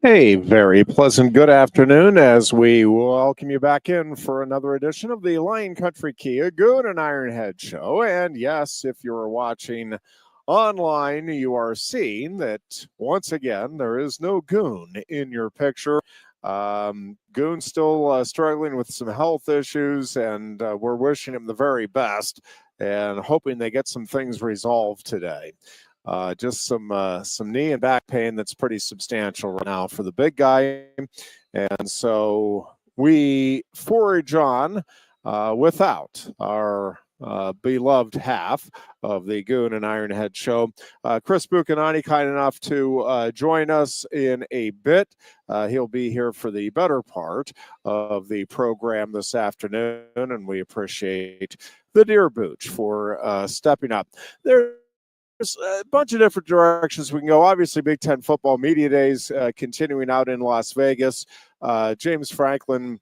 A very pleasant good afternoon as we welcome you back in for another edition of the Lion Country Kia Goon and Ironhead show. And yes, if you're watching online, you are seeing that once again, there is no Goon in your picture. Goon's still struggling with some health issues, and we're wishing him the very best and hoping they get some things resolved today. Just some knee and back pain that's pretty substantial right now for the big guy. And so we forage on without our beloved half of the Goon and Ironhead show. Chris Buchanani, kind enough to join us in a bit. He'll be here for the better part of the program this afternoon, and we appreciate the dear Booch for stepping up. There's a bunch of different directions we can go. Obviously, Big Ten football media days continuing out in Las Vegas. James Franklin,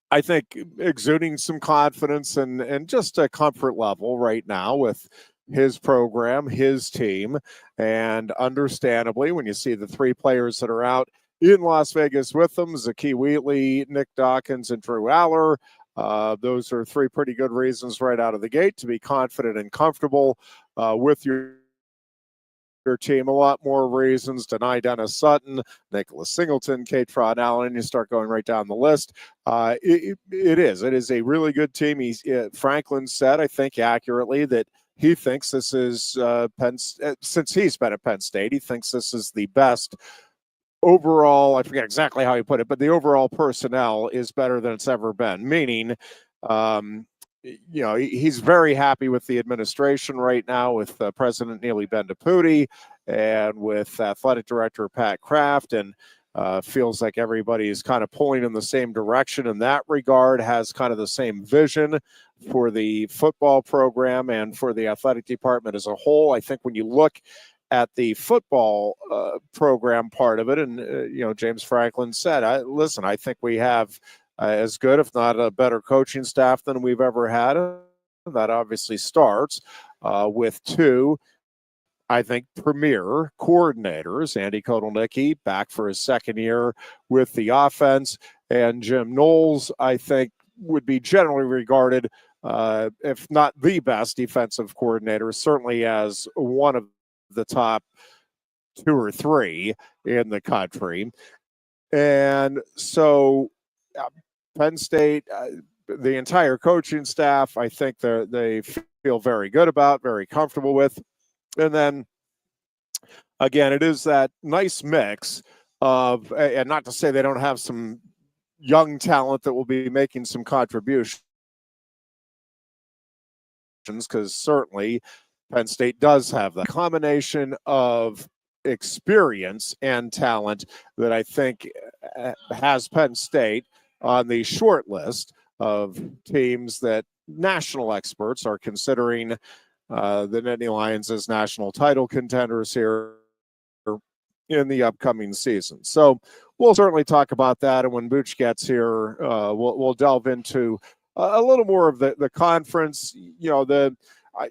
I think, exuding some confidence and just a comfort level right now with his program, his team. And understandably, when you see the three players that are out in Las Vegas with them, Zakee Wheatley, Nick Dawkins, and Drew Aller, those are three pretty good reasons right out of the gate to be confident and comfortable with your team. A lot more reasons: deny Dennis Sutton, Nicholas Singleton, Kate Allen, and you start going right down the list. It is a really good team. Franklin said, I think accurately, that he thinks this is since he's been at Penn State, he thinks this is the best overall. I forget exactly how he put it, but the overall personnel is better than it's ever been, meaning he's very happy with the administration right now, with President Neely Bendapudi and with athletic director Pat Kraft, and feels like everybody is kind of pulling in the same direction in that regard, has kind of the same vision for the football program and for the athletic department as a whole. I think when you look at the football program part of it, and James Franklin said, listen, I think we have as good, if not a better coaching staff than we've ever had. That obviously starts with two, I think, premier coordinators. Andy Kotelnicki back for his second year with the offense, and Jim Knowles, I think, would be generally regarded, if not the best defensive coordinator, certainly as one of the top two or three in the country. And so Penn State, the entire coaching staff, I think they feel very good about, very comfortable with. And then, again, it is that nice mix of, and not to say they don't have some young talent that will be making some contributions, because certainly Penn State does have that combination of experience and talent that I think has Penn State on the short list of teams that national experts are considering the Nittany Lions as national title contenders here in the upcoming season. So we'll certainly talk about that, and when Booch gets here, we'll delve into a little more of the conference.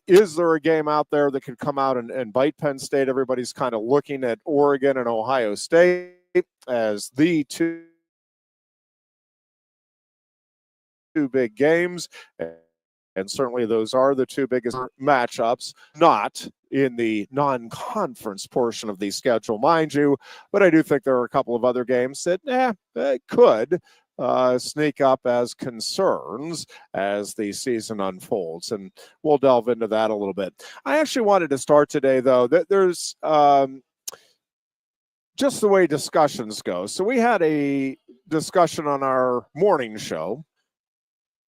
Is there a game out there that could come out and bite Penn State? Everybody's kind of looking at Oregon and Ohio State as the two big games, and certainly those are the two biggest matchups, not in the non-conference portion of the schedule, mind you, but I do think there are a couple of other games that could sneak up as concerns as the season unfolds, and we'll delve into that a little bit. I actually wanted to start today, though, that there's just the way discussions go. So we had a discussion on our morning show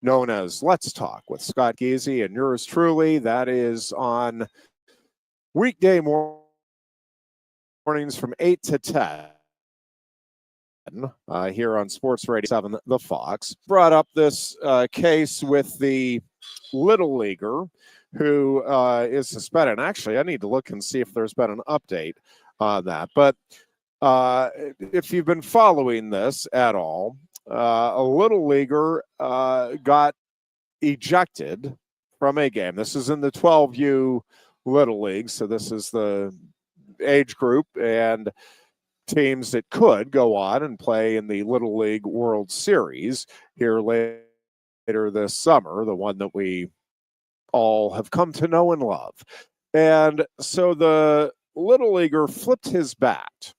known as Let's Talk with Scott Giese and yours truly. That is on weekday mornings from 8 to 10. Here on Sports Radio 7, The Fox. Brought up this case with the Little Leaguer who is suspended. And actually, I need to look and see if there's been an update on that. But if you've been following this at all, a Little Leaguer got ejected from a game. This is in the 12U Little League, so this is the age group, and teams that could go on and play in the Little League World Series here later this summer, the one that we all have come to know and love. And so the Little Leaguer flipped his bat.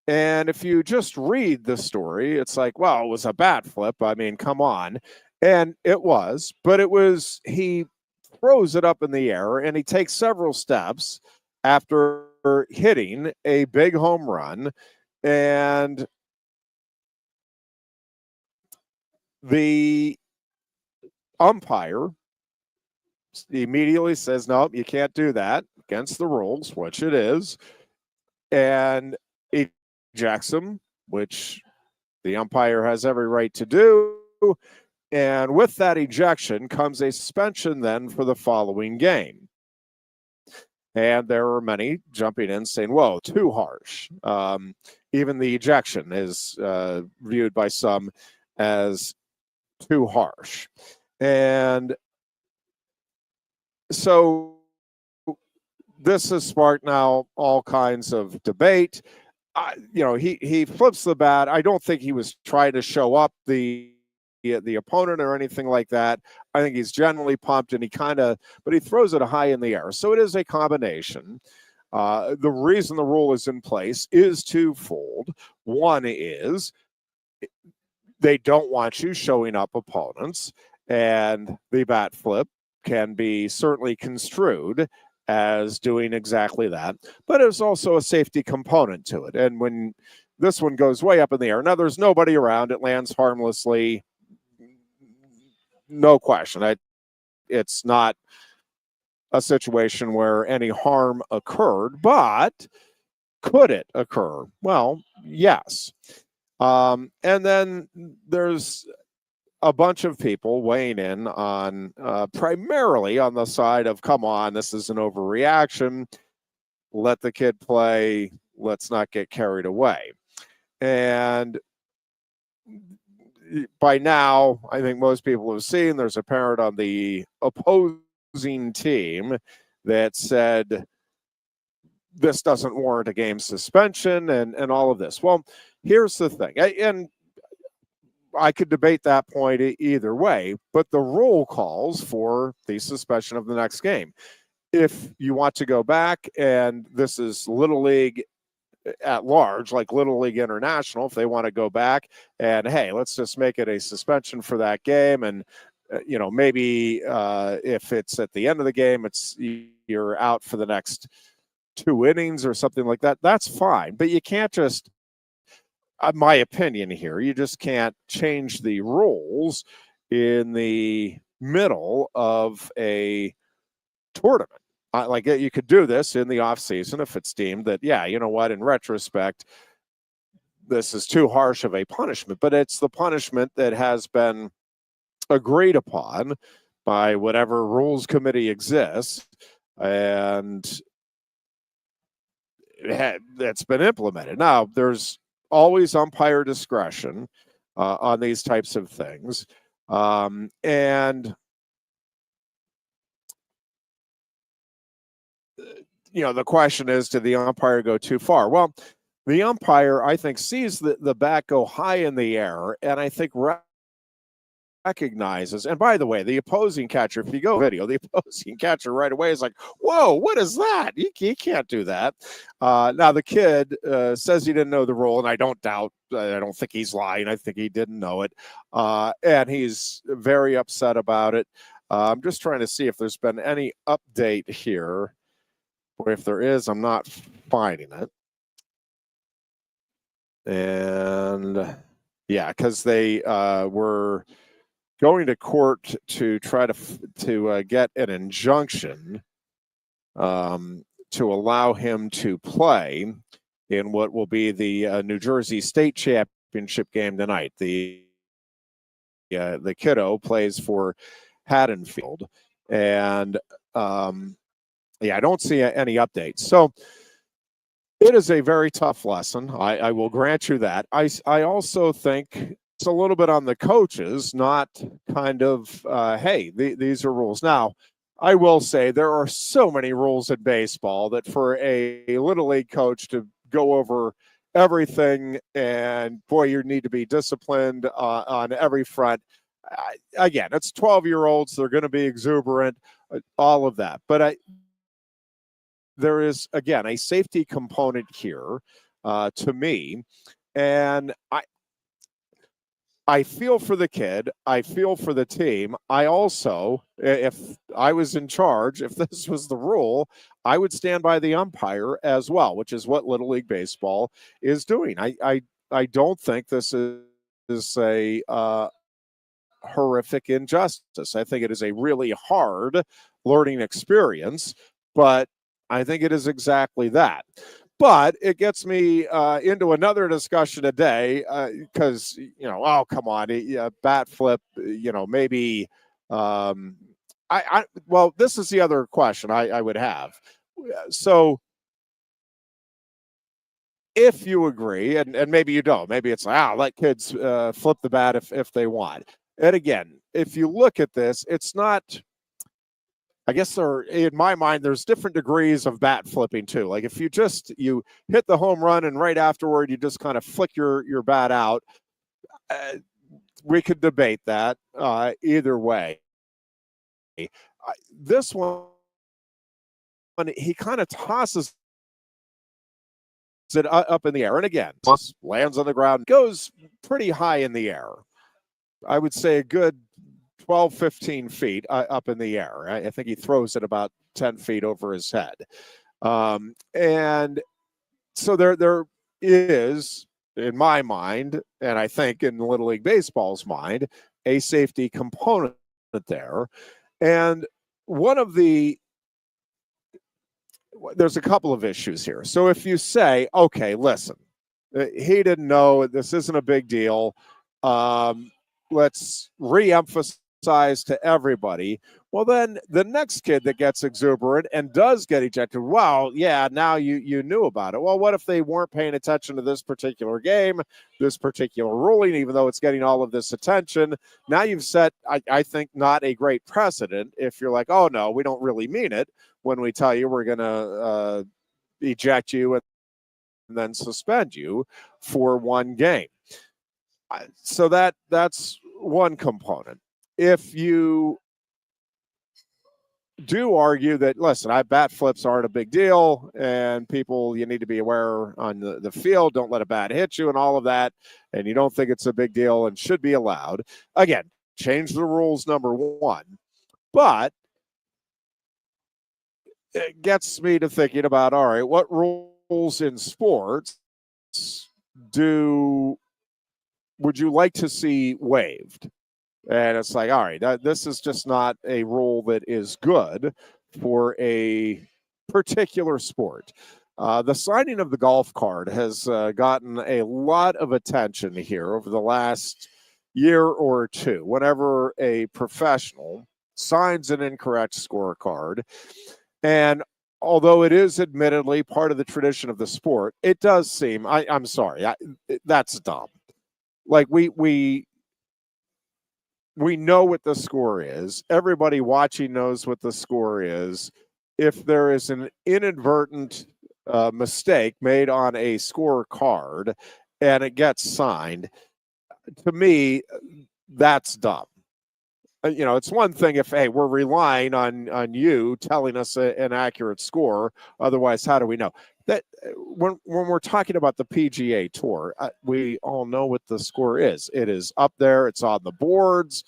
And if you just read the story, it's like, well, it was a bat flip. I mean, come on. And it was, but he throws it up in the air and he takes several steps after hitting a big home run. And the umpire immediately says, no, you can't do that, against the rules, which it is, and ejects him, which the umpire has every right to do. And with that ejection comes a suspension then for the following game. And there were many jumping in saying, whoa, too harsh. Even the ejection is viewed by some as too harsh. And so this has sparked now all kinds of debate. He flips the bat. I don't think he was trying to show up the opponent or anything like that. I think he's generally pumped, and but he throws it high in the air. So it is a combination. The reason the rule is in place is twofold. One is they don't want you showing up opponents, and the bat flip can be certainly construed as doing exactly that. But there's also a safety component to it. And when this one goes way up in the air, now there's nobody around, it lands harmlessly, no question. It's not a situation where any harm occurred, but could it occur? Well, yes. And then there's a bunch of people weighing in on primarily on the side of, come on, this is an overreaction. Let the kid play. Let's not get carried away. And by now, I think most people have seen there's a parent on the opposing team that said this doesn't warrant a game suspension and all of this. Well, here's the thing. And I could debate that point either way, but the rule calls for the suspension of the next game. If you want to go back, and this is Little League at large, like Little League International, if they want to go back and, hey, let's just make it a suspension for that game. And, maybe if it's at the end of the game, you're out for the next 2 innings or something like that. That's fine. But you can't just, my opinion here, you just can't change the rules in the middle of a tournament. Like you could do this in the off season if it's deemed that, yeah, you know what, in retrospect, this is too harsh of a punishment, but it's the punishment that has been agreed upon by whatever rules committee exists, and that's been implemented. Now, there's always umpire discretion on these types of things. And the question is, did the umpire go too far? Well, the umpire, I think, sees the bat go high in the air, and I think recognizes, and by the way, the opposing catcher, if you go video, the opposing catcher right away is like, whoa, what is that? You can't do that. Now, the kid says he didn't know the rule, and I don't think he's lying. I think he didn't know it. And he's very upset about it. I'm just trying to see if there's been any update here. Or if there is, I'm not finding it. And yeah, because they were going to court to try to get an injunction to allow him to play in what will be the New Jersey State Championship game tonight. The kiddo plays for Haddonfield, and I don't see any updates. So it is a very tough lesson. I will grant you that. I also think it's a little bit on the coaches, not kind of, hey, these are rules. Now, I will say there are so many rules in baseball that for a Little League coach to go over everything, and boy, you need to be disciplined on every front. Again, it's 12-year-olds. They're going to be exuberant, all of that. But there is, again, a safety component here to me. And I feel for the kid. I feel for the team. I also, if I was in charge, if this was the rule, I would stand by the umpire as well, which is what Little League Baseball is doing. I don't think this is a horrific injustice. I think it is a really hard learning experience, but I think it is exactly that. But it gets me into another discussion today because, oh, come on, bat flip, maybe. Well, this is the other question I would have. So if you agree, and maybe you don't, maybe it's like, let kids flip the bat if they want. And again, if you look at this, it's not. I guess in my mind, there's different degrees of bat flipping too. Like if you hit the home run and right afterward you just kind of flick your bat out, we could debate that either way. This one, he kind of tosses it up in the air, and again, lands on the ground, goes pretty high in the air. I would say a good 12, 15 feet up in the air. I think he throws it about 10 feet over his head. And so there is, in my mind, and I think in Little League Baseball's mind, a safety component there. And there's a couple of issues here. So if you say, okay, listen, he didn't know, this isn't a big deal. Let's re-emphasize to everybody. Well, then the next kid that gets exuberant and does get ejected, well, yeah, now you knew about it. Well, what if they weren't paying attention to this particular game, this particular ruling, even though it's getting all of this attention? Now you've set, I think, not a great precedent if you're like, oh, no, we don't really mean it when we tell you we're going to eject you and then suspend you for one game. So that's one component. If you do argue that, listen, bat flips aren't a big deal, and people, you need to be aware on the field, don't let a bat hit you and all of that, and you don't think it's a big deal and should be allowed, again, change the rules, number one. But it gets me to thinking about, all right, what rules in sports would you like to see waived? And it's like, all right, this is just not a rule that is good for a particular sport. The signing of the golf cart has gotten a lot of attention here over the last year or two. Whenever a professional signs an incorrect scorecard, and although it is admittedly part of the tradition of the sport, it does seem, I'm sorry, that's dumb. Like we know what the score is. Everybody watching knows what the score is. If there is an inadvertent mistake made on a scorecard and it gets signed, to me, that's dumb. It's one thing if, hey, we're relying on you telling us an accurate score. Otherwise, how do we know? That when we're talking about the PGA Tour, we all know what the score is. It is up there. It's on the boards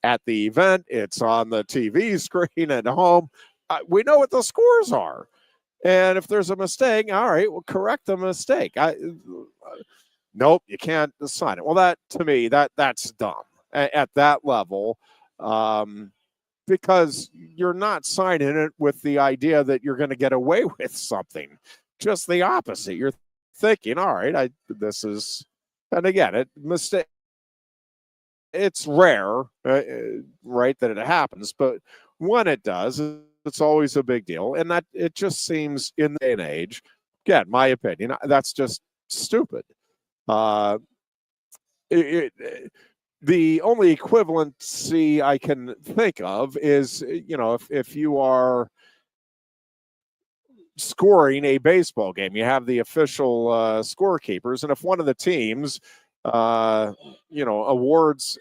at the event. It's on the TV screen at home. We know what the scores are. And if there's a mistake, all right, we'll correct the mistake. Nope, you can't sign it. Well, that to me, that's dumb at that level. Because you're not signing it with the idea that you're going to get away with something. Just the opposite. You're thinking, all right, this is, and again, it's rare, right, that it happens, but when it does, it's always a big deal. And that it just seems in the day and age, again, my opinion, that's just stupid. The only equivalency I can think of is, if you are scoring a baseball game. You have the official scorekeepers, and if one of the teams, awards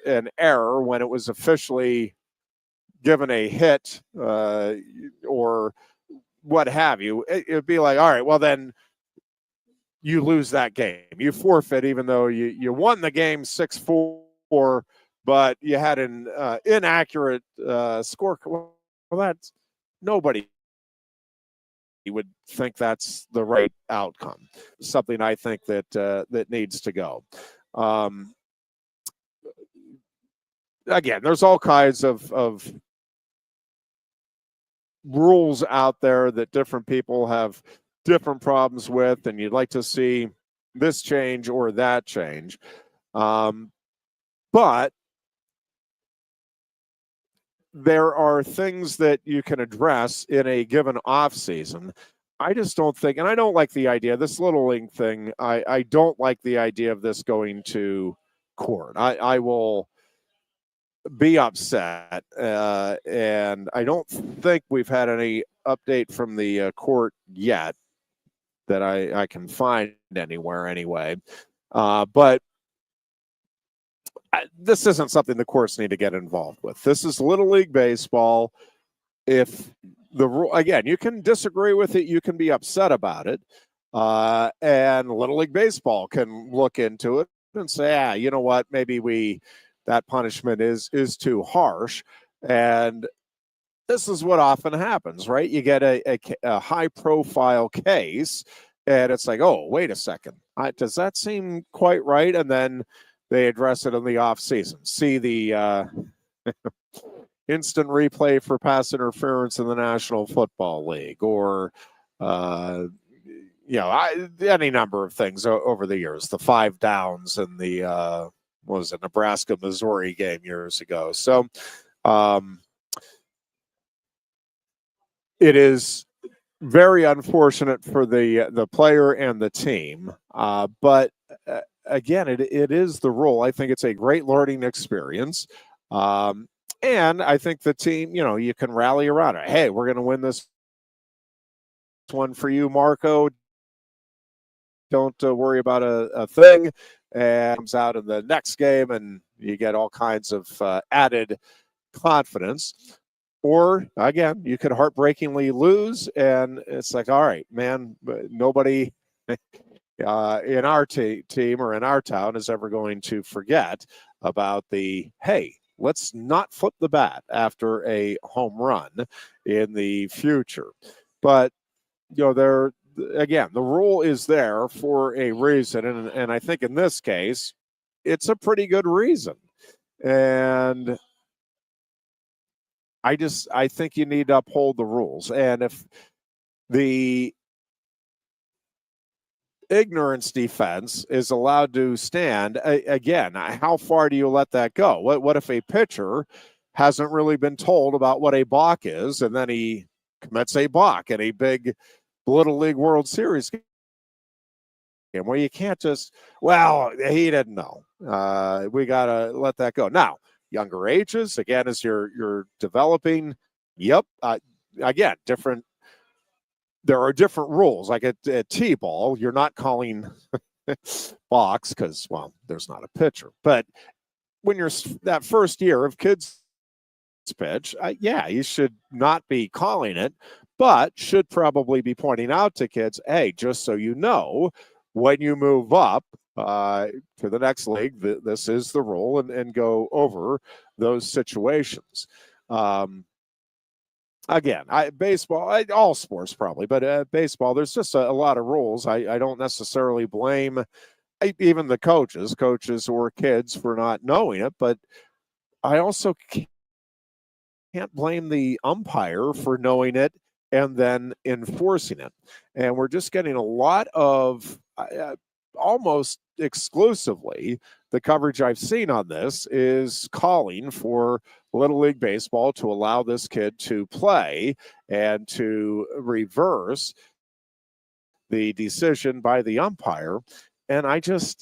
an error when it was officially given a hit or what have you, it'd be like, all right, well then you lose that game. You forfeit, even though you won the game 6-4, but you had an inaccurate score. Well, that's nobody would think that's the right outcome. Something I think that needs to go. Again, there's all kinds of rules out there that different people have different problems with, and you'd like to see this change or that change. But there are things that you can address in a given off season. I just don't think, and I don't like the idea, this Little League thing, I don't like the idea of this going to court. I will be upset, and I don't think we've had any update from the court yet that I can find anywhere anyway. But this isn't something the courts need to get involved with. This is Little League baseball. If the rule, again, you can disagree with it, you can be upset about it, and Little League baseball can look into it and say, you know what, maybe that punishment is too harsh. And this is what often happens, right? You get a high-profile case, and it's like, oh, wait a second, does that seem quite right? And then they address it in the off season. See the instant replay for pass interference in the National Football League, or any number of things over the years. The 5 downs in the what was it, Nebraska-Missouri game years ago. So it is very unfortunate for the player and the team, but again, it is the rule. I think it's a great learning experience. And I think the team, you can rally around it. Hey, we're going to win this one for you, Marco. Don't worry about a thing. And comes out in the next game, and you get all kinds of added confidence. Or, again, you could heartbreakingly lose, and it's like, all right, man, nobody in our team or in our town is ever going to forget about hey, let's not flip the bat after a home run in the future. But, again, the rule is there for a reason, and I think in this case, it's a pretty good reason. And I think you need to uphold the rules. And if the ignorance defense is allowed to stand, again, how far do you let that go? What if a pitcher hasn't really been told about what a balk is, and then he commits a balk in a big Little League World Series game? Well, you can't just, he didn't know. We got to let that go. Now, younger ages, again, as you're developing, again, different. There are different rules. Like at T-ball, you're not calling balks because, there's not a pitcher. But when you're that first year of kids pitch, you should not be calling it, but should probably be pointing out to kids, hey, just so you know, when you move up to the next league, this is the rule, and go over those situations. Again, baseball, all sports probably, but baseball, there's just a lot of rules. I don't necessarily blame even the coaches or kids for not knowing it, but I also can't blame the umpire for knowing it and then enforcing it. And we're just getting a lot of, almost exclusively, the coverage I've seen on this is calling for Little League Baseball to allow this kid to play and to reverse the decision by the umpire. And it's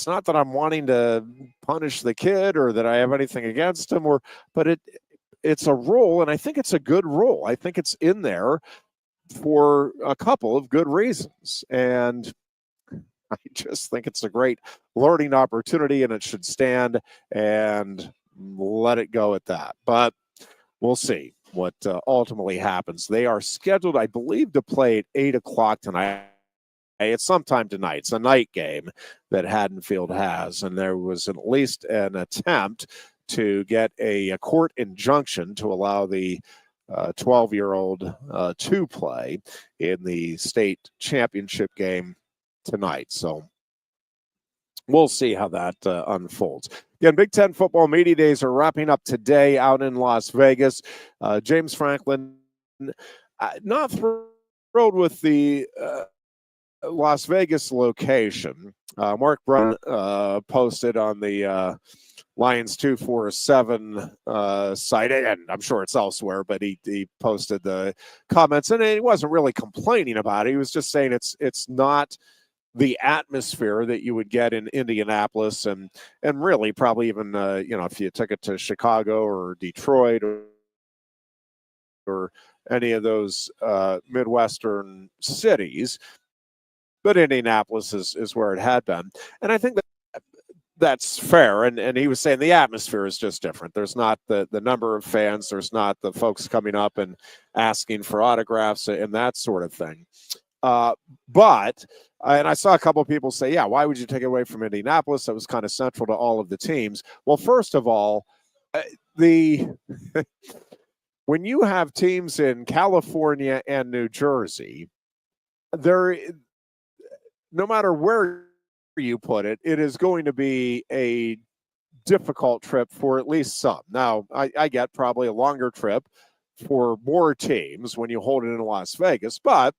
not that I'm wanting to punish the kid or that I have anything against him, but it's a rule, and I think it's a good rule. I think it's in there for a couple of good reasons. And I just think it's a great learning opportunity, and it should stand, and let it go at that. But we'll see what ultimately happens. They are scheduled, I believe, to play at 8 o'clock tonight. It's sometime tonight. It's a night game that Haddonfield has, and there was at least an attempt to get a court injunction to allow the 12-year-old to play in the state championship game tonight. So we'll see how that unfolds. Again, Big Ten football media days are wrapping up today out in Las Vegas. James Franklin, not thrilled with the Las Vegas location. Mark Brunn posted on the Lions 247 site, and I'm sure it's elsewhere, but he posted the comments, and he wasn't really complaining about it. He was just saying it's not the atmosphere that you would get in Indianapolis, and really probably even if you took it to Chicago or Detroit or any of those Midwestern cities. But Indianapolis is where it had been. And I think that's fair. And he was saying the atmosphere is just different. There's not the number of fans. There's not the folks coming up and asking for autographs and that sort of thing. But I saw a couple of people say, yeah, why would you take it away from Indianapolis? That was kind of central to all of the teams. Well, first of all, when you have teams in California and New Jersey, no matter where you put it, it is going to be a difficult trip for at least some. Now, I get probably a longer trip for more teams when you hold it in Las Vegas, but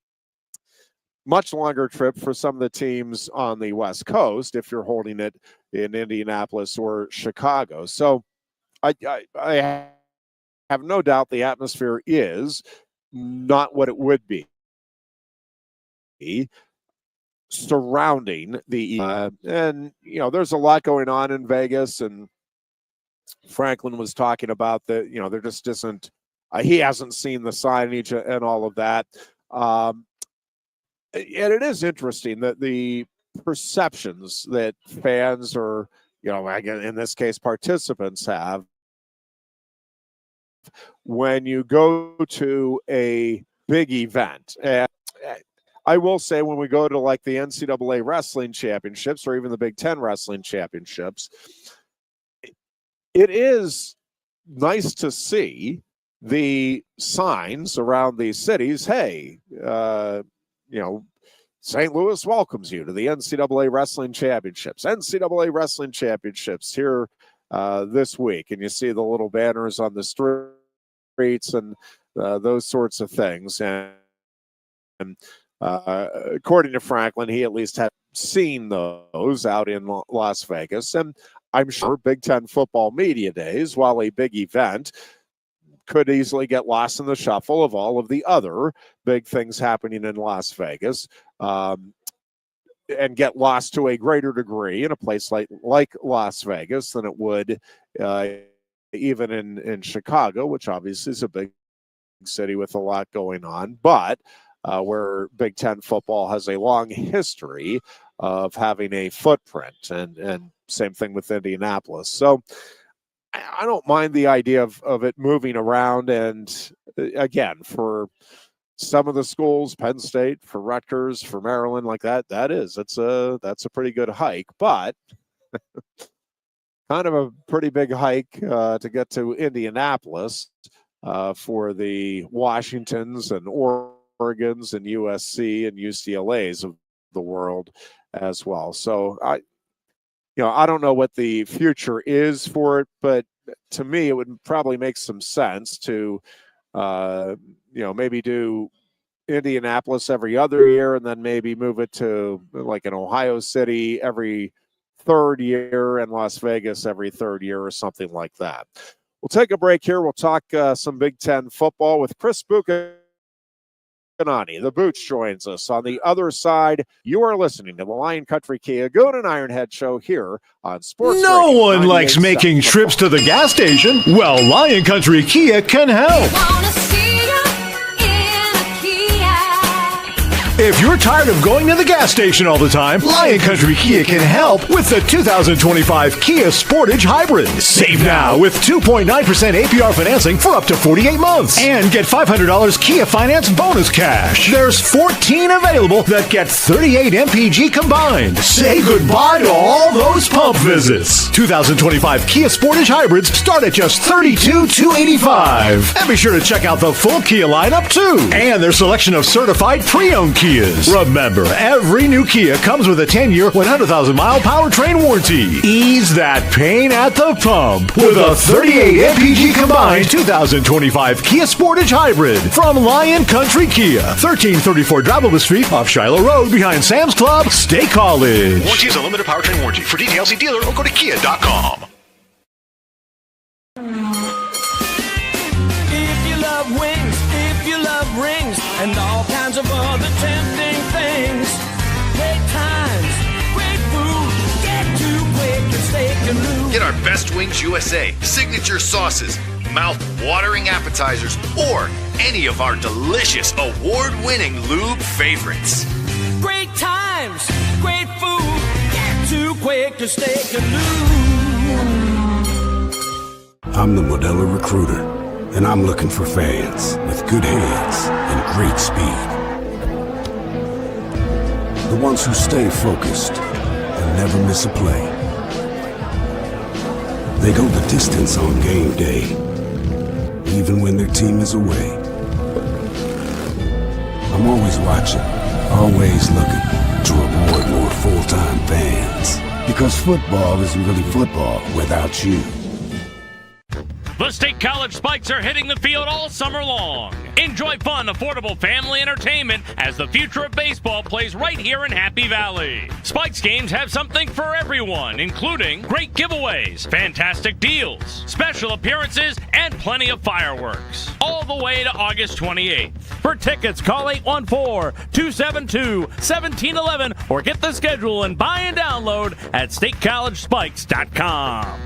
much longer trip for some of the teams on the West Coast if you're holding it in Indianapolis or Chicago. So I have no doubt the atmosphere is not what it would be surrounding the and there's a lot going on in Vegas, and Franklin was talking about that there just isn't he hasn't seen the signage and all of that, and it is interesting that the perceptions that fans or in this case participants have when you go to a big event. And I will say when we go to like the NCAA wrestling championships or even the Big Ten wrestling championships, it is nice to see the signs around these cities. Hey, St. Louis welcomes you to the NCAA wrestling championships. NCAA wrestling championships here this week. And you see the little banners on the streets and those sorts of things. And according to Franklin, he at least had seen those out in Las Vegas. And I'm sure Big Ten football media days, while a big event, could easily get lost in the shuffle of all of the other big things happening in Las Vegas, and get lost to a greater degree in a place like Las Vegas than it would even in Chicago, which obviously is a big city with a lot going on, but where Big Ten football has a long history of having a footprint, and same thing with Indianapolis. So I don't mind the idea of it moving around. And again, for some of the schools, Penn State, for Rutgers, for Maryland, like that's a pretty good hike, but kind of a pretty big hike to get to Indianapolis for the Washingtons and Oregons and USC and UCLAs of the world as well. So I don't know what the future is for it, but to me, it would probably make some sense to, maybe do Indianapolis every other year, and then maybe move it to like an Ohio City every third year and Las Vegas every third year or something like that. We'll take a break here. We'll talk some Big Ten football with Chris Bucca The Booch joins us. On the other side, you are listening to the Lion Country Kia Goon and Ironhead show here on Sports No Radio one likes making trips to the gas station. Well, Lion Country Kia can help. If you're tired of going to the gas station all the time, Lion Country Kia can help with the 2025 Kia Sportage Hybrid. Save now with 2.9% APR financing for up to 48 months. And get $500 Kia Finance bonus cash. There's 14 available that get 38 MPG combined. Say goodbye to all those pump visits. 2025 Kia Sportage Hybrids start at just $32,285. And be sure to check out the full Kia lineup too. And their selection of certified pre-owned Kias. Remember, every new Kia comes with a 10-year, 100,000-mile powertrain warranty. Ease that pain at the pump with a 38 MPG combined 2025 Kia Sportage Hybrid from Lion Country Kia, 1334 Drivable Street off Shiloh Road behind Sam's Club, State College. Warranty is a limited powertrain warranty. For details, see dealer or go to kia.com. If you love wings, if you love rings, and all kinds of other tempting things. Great times, great food. Get to Quaker Steak Lube. Get our Best Wings USA, signature sauces, mouth-watering appetizers, or any of our delicious award-winning lube favorites. Great times, great food. Get to Quaker Steak Lube. I'm the Modelo Recruiter, and I'm looking for fans with good hands and great speed. The ones who stay focused and never miss a play. They go the distance on game day, even when their team is away. I'm always watching, always looking to reward more full-time fans. Because football isn't really football without you. The State College Spikes are hitting the field all summer long. Enjoy fun, affordable family entertainment as the future of baseball plays right here in Happy Valley. Spikes games have something for everyone, including great giveaways, fantastic deals, special appearances, and plenty of fireworks. All the way to August 28th. For tickets, call 814-272-1711 or get the schedule and buy and download at statecollegespikes.com.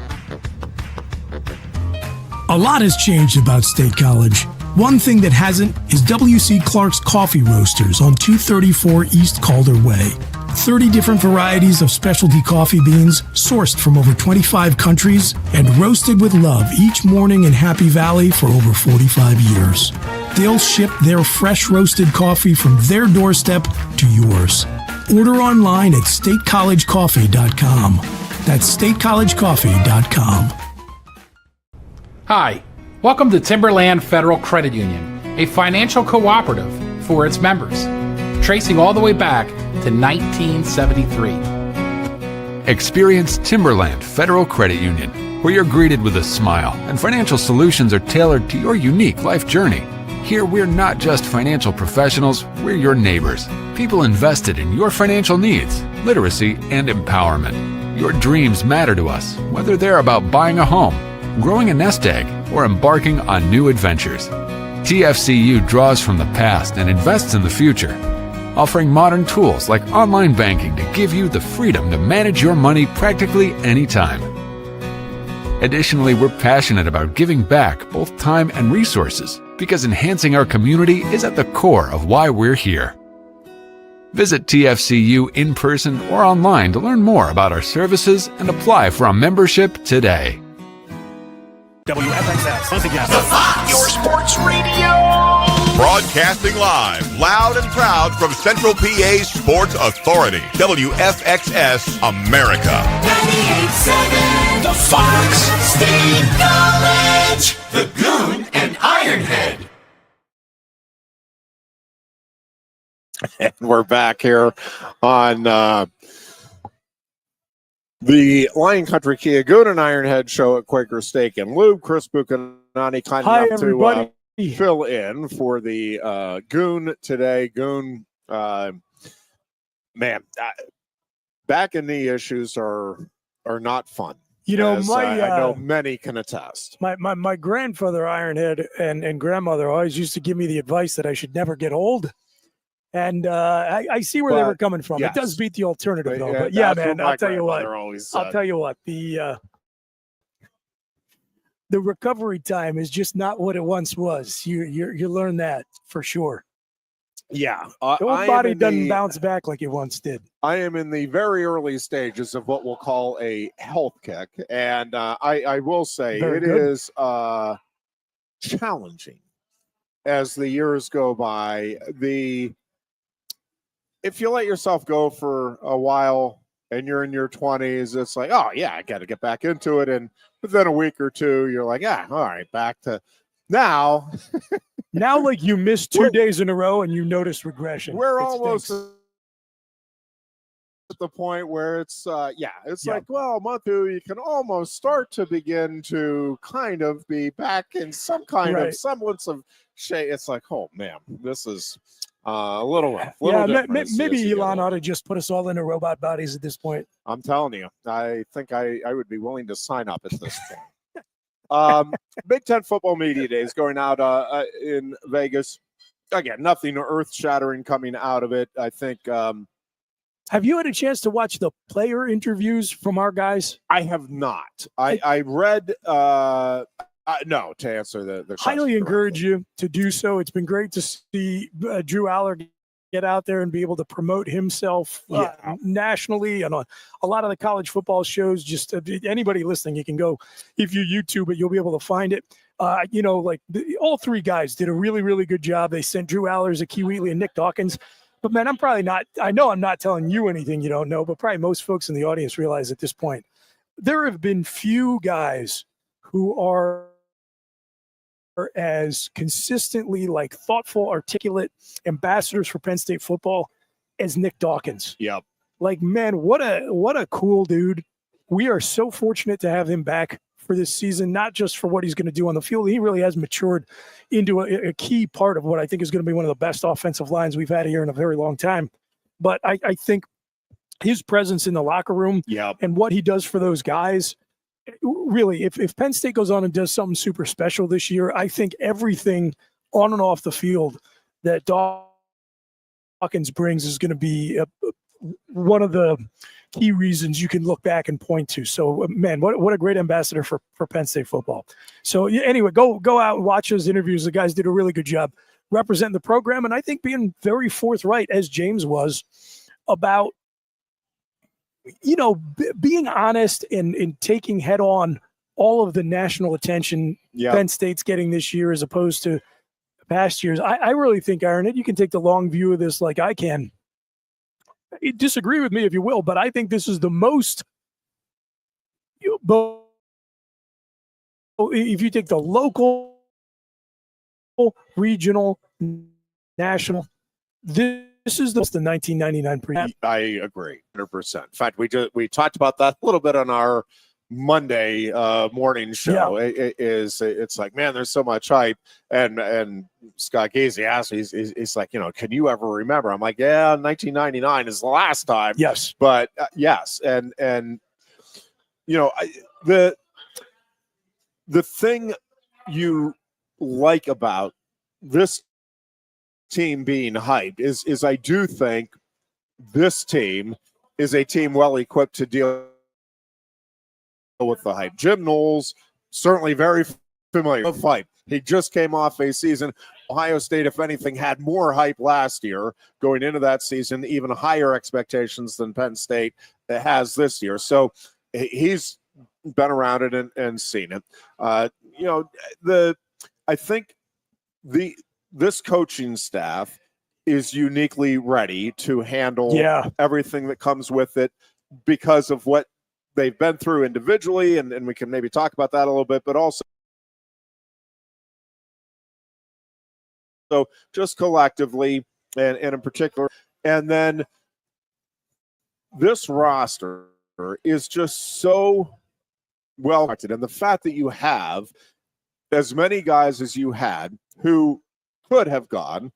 A lot has changed about State College. One thing that hasn't is W.C. Clark's Coffee Roasters on 234 East Calder Way. 30 different varieties of specialty coffee beans sourced from over 25 countries and roasted with love each morning in Happy Valley for over 45 years. They'll ship their fresh roasted coffee from their doorstep to yours. Order online at statecollegecoffee.com. That's statecollegecoffee.com. Hi, welcome to Timberland Federal Credit Union, a financial cooperative for its members, tracing all the way back to 1973. Experience Timberland Federal Credit Union, where you're greeted with a smile and financial solutions are tailored to your unique life journey. Here, we're not just financial professionals, we're your neighbors, people invested in your financial needs, literacy, and empowerment. Your dreams matter to us, whether they're about buying a home, growing a nest egg, or embarking on new adventures. TFCU draws from the past and invests in the future, offering modern tools like online banking to give you the freedom to manage your money practically anytime. Additionally, we're passionate about giving back both time and resources because enhancing our community is at the core of why we're here. Visit TFCU in person or online to learn more about our services and apply for a membership today. WFXS, once again, the Fox, your sports radio. Broadcasting live, loud and proud from Central PA's Sports Authority, WFXS America. 98.7, the Fox, State College, the Goon and Ironhead. And we're back here on the Lion Country Kia Goon and Ironhead show at Quaker Steak and Lube. Chris Buchanani kind enough to fill in for the Goon today. Goon, man, back and knee issues are not fun. You know, I know many can attest. My grandfather Ironhead and grandmother always used to give me the advice that I should never get old. And I see where they were coming from. Yes. It does beat the alternative, though. Yeah, But yeah, that's man, what I'll my tell you what. grandmother always I'll said. tell you what. The recovery time is just not what it once was. You learn that for sure. Yeah. The old body doesn't bounce back like it once did. I am in the very early stages of what we'll call a health kick. And I will say Very it good. is challenging as the years go by. If you let yourself go for a while and you're in your 20s, it's like, oh, yeah, I got to get back into it. And within a week or two, you're like, all right, back to now. Now, like you missed 2 days in a row and you notice regression. We're It almost stinks. at the point where it's like, well, a month or two, you can almost start to begin to kind of be back in some kind of semblance of shape. It's like, oh man, this is a little rough. Maybe Elon ought to just put us all into robot bodies at this point. I'm telling you, I think I would be willing to sign up at this point. Big Ten football media days going out in Vegas. Again, nothing earth-shattering coming out of it. I think. Have you had a chance to watch the player interviews from our guys? I have not. I read. No, to answer the question. Highly encourage you to do so. It's been great to see Drew Aller get out there and be able to promote himself nationally and on a lot of the college football shows. Just anybody listening, you can go, if you YouTube it, you'll be able to find it. All three guys did a really, really good job. They sent Drew Aller, Zakee Wheatley, and Nick Dawkins. But man, I'm probably not. I know I'm not telling you anything you don't know, but probably most folks in the audience realize at this point there have been few guys who are as consistently thoughtful, articulate ambassadors for Penn State football as Nick Dawkins. Yep. Like, man, what a cool dude. We are so fortunate to have him back for this season, not just for what he's going to do on the field. He really has matured into a key part of what I think is going to be one of the best offensive lines we've had here in a very long time. But I think his presence in the locker room and what he does for those guys, really, if Penn State goes on and does something super special this year, I think everything on and off the field that Dawkins brings is going to be one of the key reasons you can look back and point to. So, man, what a great ambassador for Penn State football. So, anyway, go out and watch those interviews. The guys did a really good job representing the program, and I think being very forthright, as James was, about being honest and taking head on all of the national attention Penn State's getting this year as opposed to past years. I really think, Ironhead, you can take the long view of this like I can. You disagree with me if you will, but I think this is the most, if you take the local, regional, national, this is the 1999 pre. I agree 100%. In fact, we talked about that a little bit on our Monday morning show. It's like, man, there's so much hype, and Scott Gazy asked me, he's like, can you ever remember? I'm like, 1999 is the last time. Yes, but yes, and the thing you like about this team being hyped is I do think this team is a team well equipped to deal with the hype. Jim Knowles, certainly very familiar with hype. He just came off a season. Ohio State, if anything, had more hype last year going into that season, even higher expectations than Penn State has this year. So he's been around it and seen it. I think this coaching staff is uniquely ready to handle everything that comes with it because of what they've been through individually, and we can maybe talk about that a little bit, but also just collectively and in particular. And then this roster is just so well acted, and the fact that you have as many guys as you had who could have gone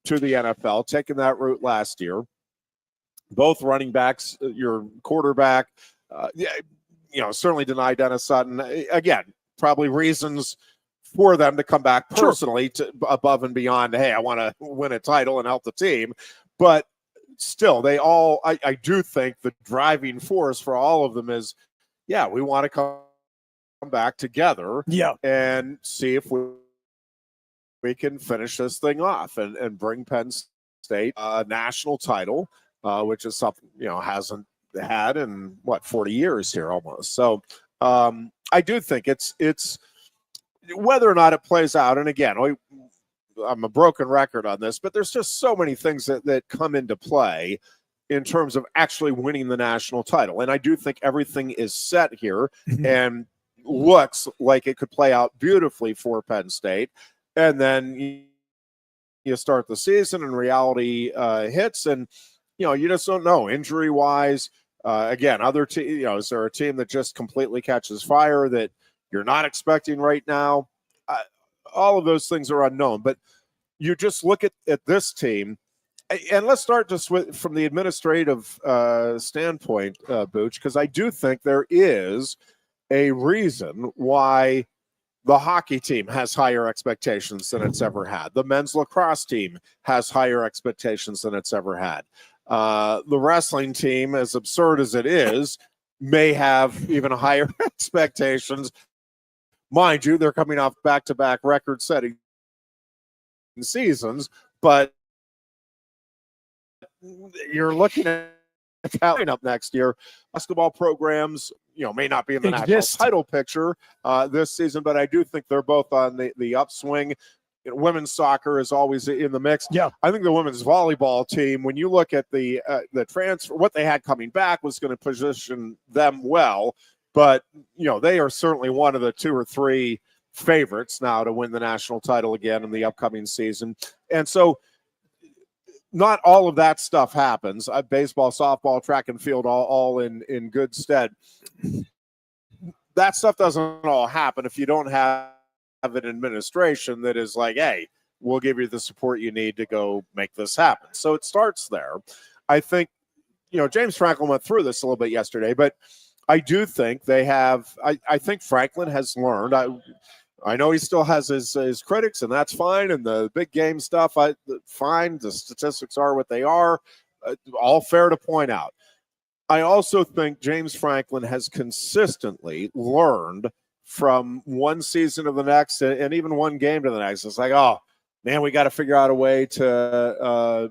to the NFL, taken that route last year, both running backs, your quarterback, certainly denied Dennis Sutton. Again, probably reasons for them to come back personally to above and beyond, hey, I want to win a title and help the team. But still, they all, I do think the driving force for all of them is, yeah, we want to come back together and see if we can finish this thing off and bring Penn State a national title, which is something, hasn't had in 40 years here almost. So I do think it's whether or not it plays out. And again, I'm a broken record on this, but there's just so many things that come into play in terms of actually winning the national title. And I do think everything is set here and looks like it could play out beautifully for Penn State. And then you start the season and reality hits, and you just don't know injury wise. Again, other is there a team that just completely catches fire that you're not expecting right now? All of those things are unknown, but you just look at this team, and let's start just from the administrative standpoint, Booch, because I do think there is a reason why the hockey team has higher expectations than it's ever had. The men's lacrosse team has higher expectations than it's ever had. The wrestling team, as absurd as it is, may have even higher expectations. Mind you, they're coming off back-to-back record-setting seasons, but you're looking at coming up next year. Basketball programs, may not be in the national title picture this season, but I do think they're both on the upswing. Women's soccer is always in the mix. Yeah, I think the women's volleyball team, when you look at the transfer, what they had coming back was going to position them well, but they are certainly one of the 2 or 3 favorites now to win the national title again in the upcoming season. And so not all of that stuff happens. Baseball, softball, track and field, all in good stead. That stuff doesn't all happen if you don't have an administration that is like, hey, we'll give you the support you need to go make this happen. So it starts there. I think, James Franklin went through this a little bit yesterday, but I do think they have, I think Franklin has learned. I know he still has his critics, and that's fine. And the big game stuff, fine. The statistics are what they are. All fair to point out. I also think James Franklin has consistently learned from one season to the next and even one game to the next. It's like, oh, man, we got to figure out a way to,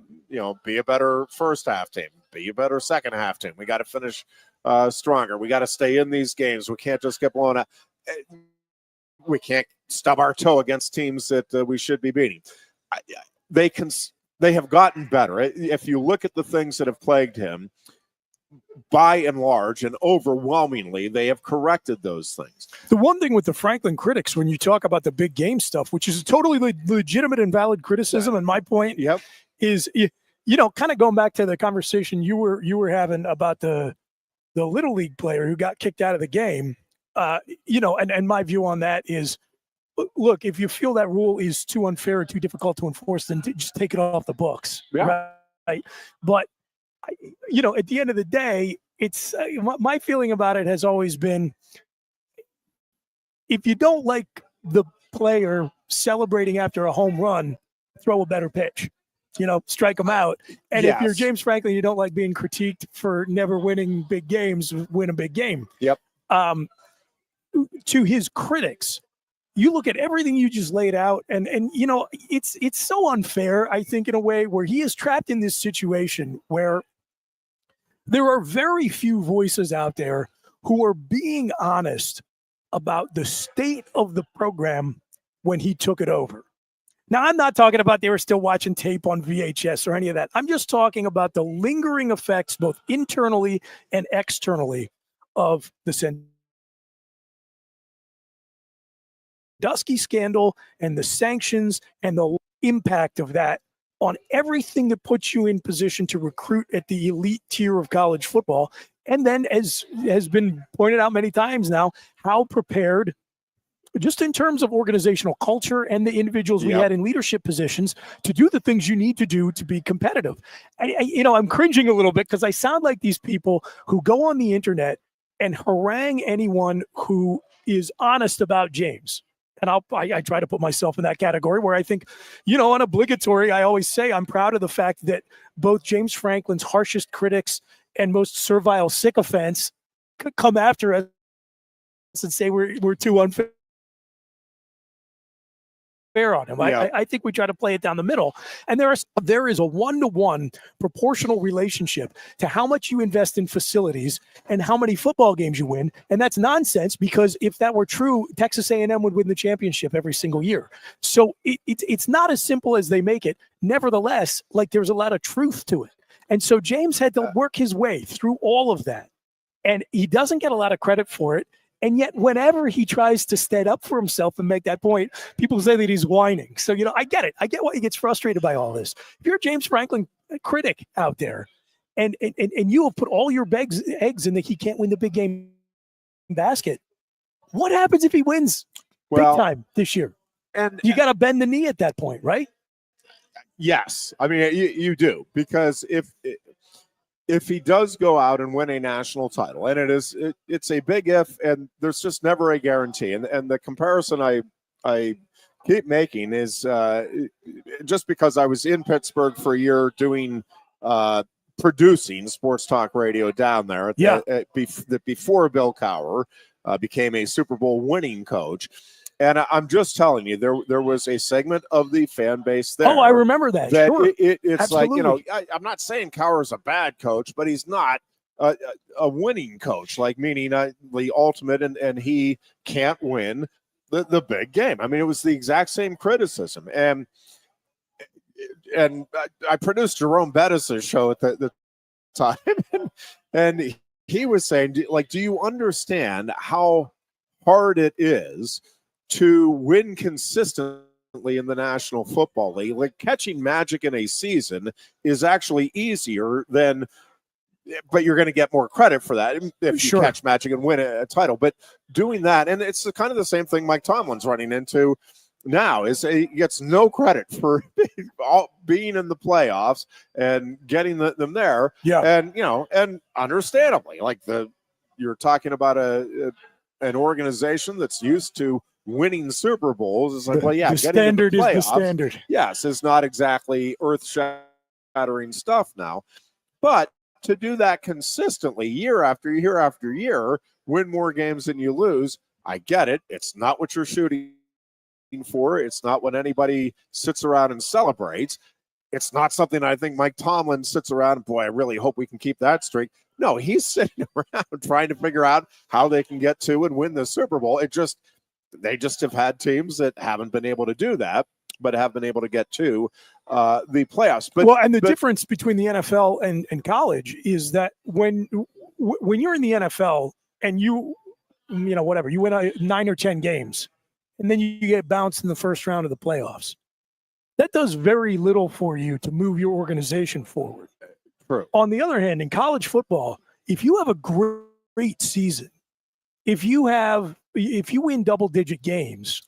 be a better first half team, be a better second half team. We got to finish stronger. We got to stay in these games. We can't just get blown out. We can't stub our toe against teams that we should be beating. They have gotten better. If you look at the things that have plagued him, by and large and overwhelmingly, they have corrected those things. The one thing with the Franklin critics, when you talk about the big game stuff, which is a totally legitimate and valid criticism, and my point is, kind of going back to the conversation you were having about the Little League player who got kicked out of the game. And my view on that is, look, if you feel that rule is too unfair or too difficult to enforce, then just take it off the books. Yeah. Right. But, at the end of the day, it's my feeling about it has always been, if you don't like the player celebrating after a home run, throw a better pitch. Strike them out. And if you're James Franklin, you don't like being critiqued for never winning big games, win a big game. Yep. To his critics, you look at everything you just laid out, and it's so unfair, I think, in a way where he is trapped in this situation where there are very few voices out there who are being honest about the state of the program when he took it over. Now, I'm not talking about they were still watching tape on VHS or any of that. I'm just talking about the lingering effects, both internally and externally, of the Sandusky scandal and the sanctions and the impact of that on everything that puts you in position to recruit at the elite tier of college football. And then, as has been pointed out many times now, how prepared, just in terms of organizational culture and the individuals we had in leadership positions, to do the things you need to do to be competitive. I'm cringing a little bit because I sound like these people who go on the internet and harangue anyone who is honest about James. And I try to put myself in that category where I think, on obligatory, I always say I'm proud of the fact that both James Franklin's harshest critics and most servile sycophants come after us and say we're too unfair on him. Yeah. I think we try to play it down the middle. And there is a 1-to-1 proportional relationship to how much you invest in facilities and how many football games you win. And that's nonsense, because if that were true, Texas A&M would win the championship every single year. So it's not as simple as they make it. Nevertheless, there's a lot of truth to it. And so James had to work his way through all of that. And he doesn't get a lot of credit for it. And yet, whenever he tries to stand up for himself and make that point, people say that he's whining. So, I get it. I get why he gets frustrated by all this. If you're a James Franklin critic out there, and you have put all your eggs in that he can't win the big game basket, what happens if he wins big time this year? And you got to bend the knee at that point, right? Yes. I mean, you do, because if he does go out and win a national title, and it's a big if, and there's just never a guarantee. And the comparison I keep making is just because I was in Pittsburgh for a year doing producing sports talk radio down there before Bill Cowher became a Super Bowl winning coach. And I'm just telling you, there was a segment of the fan base there. Oh, I remember that. Sure. It's Absolutely. like, I'm not saying Cowher's a bad coach, but he's not a winning coach, meaning the ultimate, and he can't win the big game. I mean, it was the exact same criticism. And I produced Jerome Bettis' show at the time, and he was saying, do you understand how hard it is to win consistently in the National Football League? Catching Magic in a season is actually easier but you're going to get more credit for that if you catch Magic and win a title. But doing that, and it's kind of the same thing Mike Tomlin's running into now, is he gets no credit for being in the playoffs and getting them there. Yeah. And, and understandably, you're talking about an organization that's used to winning Super Bowls. Is like, the standard is the standard. Yes, it's not exactly earth-shattering stuff now. But to do that consistently year after year after year, win more games than you lose, I get it. It's not what you're shooting for. It's not what anybody sits around and celebrates. It's not something I think Mike Tomlin sits around and, boy, I really hope we can keep that streak. No, he's sitting around trying to figure out how they can get to and win the Super Bowl. They just have had teams that haven't been able to do that, but have been able to get to the playoffs. And the difference between the NFL and college is that when you're in the NFL and you win 9 or 10 games, and then you get bounced in the first round of the playoffs, that does very little for you to move your organization forward. True. On the other hand, in college football, if you have a great season, if you win double-digit games,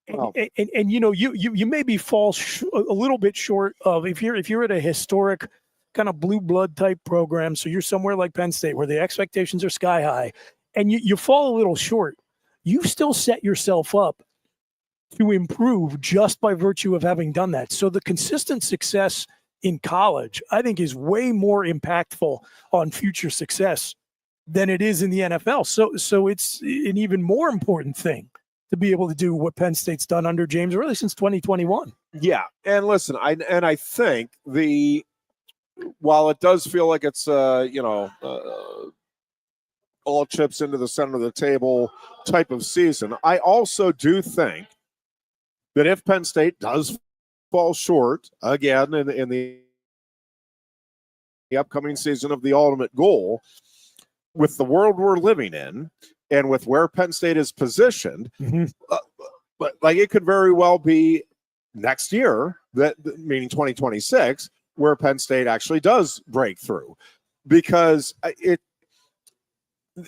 and you maybe fall a little bit short of, if you're at a historic kind of blue blood type program, so you're somewhere like Penn State where the expectations are sky high, and you fall a little short, you've still set yourself up to improve just by virtue of having done that. So the consistent success in college, I think, is way more impactful on future success than it is in the NFL. So it's an even more important thing to be able to do what Penn State's done under James really since 2021. Yeah, and listen, I think while it does feel like it's all chips into the center of the table type of season, I also do think that if Penn State does fall short again in the upcoming season of the ultimate goal, with the world we're living in and with where Penn State is positioned, but it could very well be next year, meaning 2026, where Penn State actually does break through, because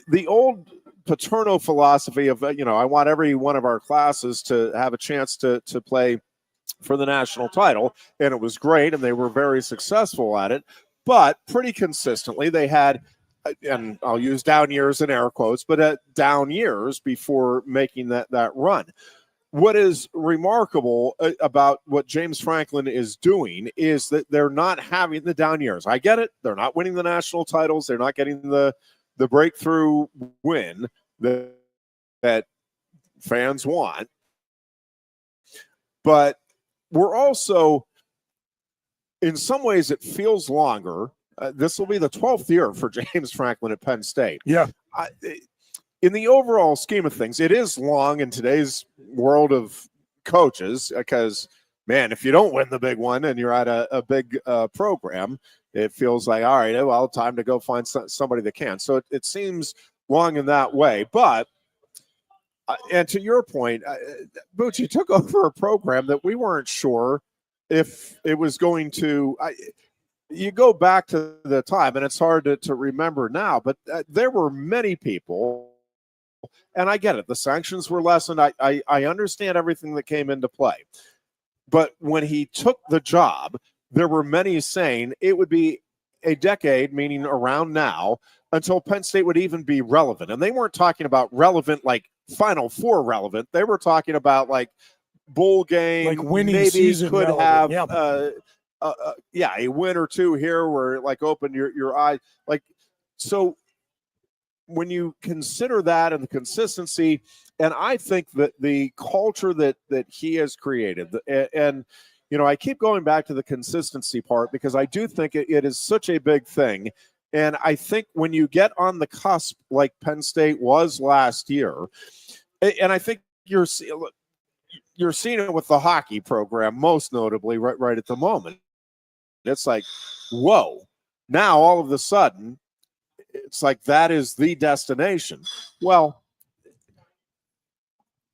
the old Paterno philosophy of I want every one of our classes to have a chance to play for the national title, and it was great, and they were very successful at it, but pretty consistently they had, and I'll use down years in air quotes, but down years before making that run. what is remarkable about what James Franklin is doing is that they're not having the down years. I get it. They're not winning the national titles. They're not getting the breakthrough win that fans want. But we're also, in some ways, it feels longer. This will be the 12th year for James Franklin at Penn State. Yeah. In the overall scheme of things, it is long in today's world of coaches because, man, if you don't win the big one and you're at a big program, it feels like, all right, well, time to go find somebody that can. So it seems long in that way. But, and to your point, Boots, you took over a program that we weren't sure if it was going to you go back to the time, and it's hard to remember now, but there were many people, and I get it, the sanctions were lessened. I understand everything that came into play. But when he took the job, there were many saying it would be a decade, meaning around now, until Penn State would even be relevant. And they weren't talking about relevant like Final Four relevant. They were talking about like bowl game, like winning maybe season could relevant. have a win or two here where like open your eyes. Like, so when you consider that and the consistency, and I think that the culture that he has created, and you know, I keep going back to the consistency part because I do think it is such a big thing. And I think when you get on the cusp like Penn State was last year, and I think you're seeing it with the hockey program, most notably right at the moment. It's like, whoa, now all of a sudden, it's like that is the destination. Well,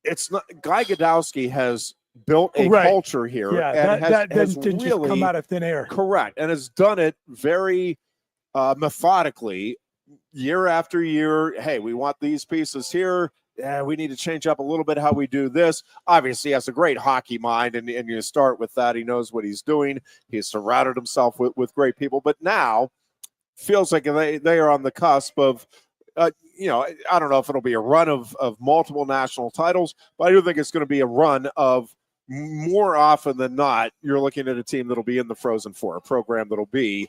it's not. Guy Godowski has built a culture here, and that didn't really just come out of thin air. Correct, and has done it very methodically, year after year. Hey, we want these pieces here. We need to change up a little bit how we do this. Obviously, he has a great hockey mind, and you start with that. He knows what he's doing. He's surrounded himself with great people, but now feels like they are on the cusp of, I don't know if it'll be a run of multiple national titles, but I do think it's going to be a run of more often than not, you're looking at a team that'll be in the Frozen Four, a program that'll be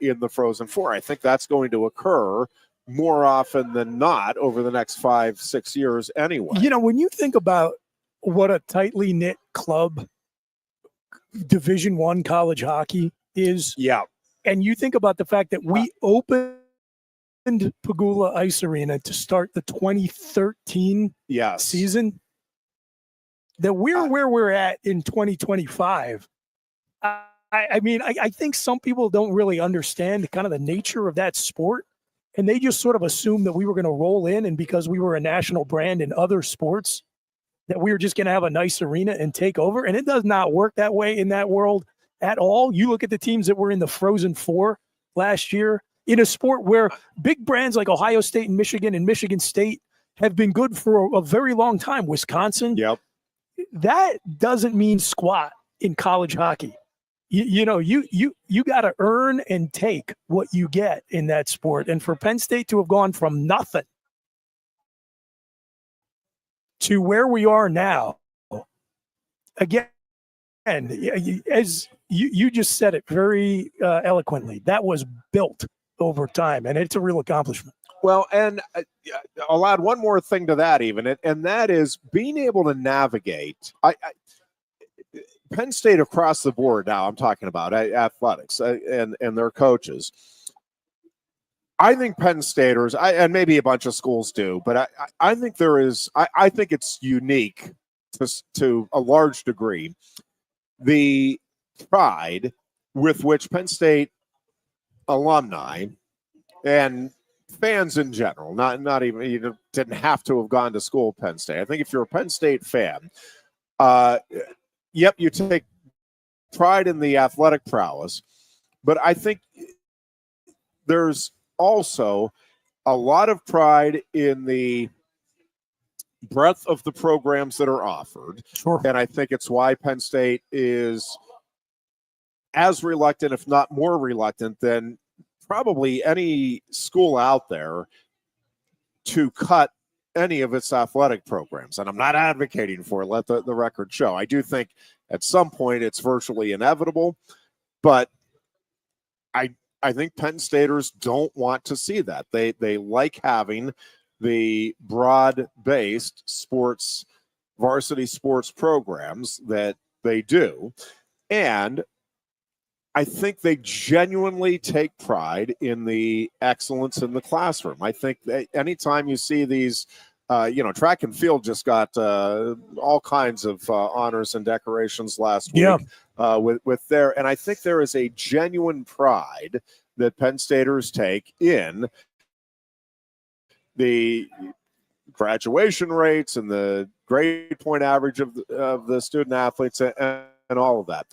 in the Frozen Four. I think that's going to occur more often than not over the next 5-6 years anyway. You know, when you think about what a tightly knit club Division I college hockey is, and you think about the fact that we opened Pagula Ice Arena to start the 2013 season, that we're where we're at in 2025. I mean, I think some people don't really understand kind of the nature of that sport. And they just sort of assumed that we were going to roll in, and because we were a national brand in other sports, that we were just going to have a nice arena and take over. And it does not work that way in that world at all. You look at the teams that were in the Frozen Four last year in a sport where big brands like Ohio State and Michigan State have been good for a very long time. Wisconsin. Yep. That doesn't mean squat in college hockey. You got to earn and take what you get in that sport. And for Penn State to have gone from nothing to where we are now, again, as you just said it very eloquently, that was built over time, and it's a real accomplishment. Well, and I'll add one more thing to that even, and that is being able to navigate. Penn State across the board now, I'm talking about athletics and their coaches. I think Penn Staters, and maybe a bunch of schools do, but I think there is, I think it's unique to a large degree, the pride with which Penn State alumni and fans in general, not even, you didn't have to have gone to school at Penn State. I think if you're a Penn State fan, you take pride in the athletic prowess, but I think there's also a lot of pride in the breadth of the programs that are offered. Sure. And I think it's why Penn State is as reluctant, if not more reluctant, than probably any school out there to cut any of its athletic programs. And I'm not advocating for it. Let the record show. I do think at some point it's virtually inevitable, but I think Penn Staters don't want to see that. They like having the broad-based sports, varsity sports programs that they do. And I think they genuinely take pride in the excellence in the classroom. I think that anytime you see these, track and field just got all kinds of honors and decorations last week with their, and I think there is a genuine pride that Penn Staters take in the graduation rates and the grade point average of the student athletes and all of that.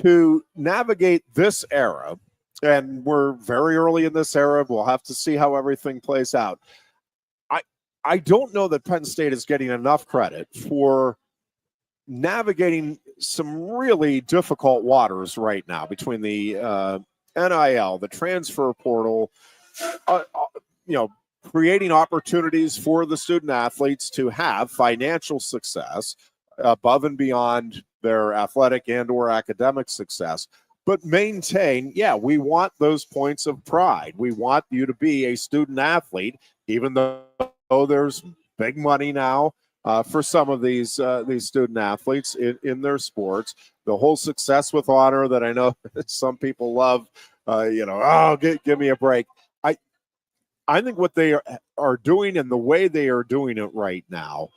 To navigate this era, and we're very early in this era, we'll have to see how everything plays out. I don't know that Penn State is getting enough credit for navigating some really difficult waters right now between the NIL, the transfer portal, creating opportunities for the student athletes to have financial success above and beyond their athletic and or academic success, but maintain, we want those points of pride. We want you to be a student athlete, even though there's big money now for some of these student athletes in their sports. The whole success with honor that I know some people love, give me a break. I think what they are doing and the way they are doing it right now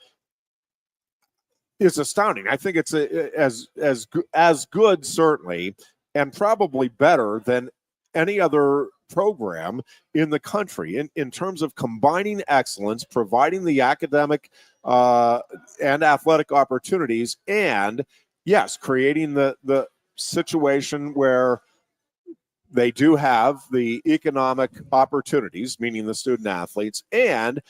is astounding. I think it's as good, certainly, and probably better than any other program in the country in terms of combining excellence, providing the academic and athletic opportunities, and yes, creating the situation where they do have the economic opportunities, meaning the student athletes, and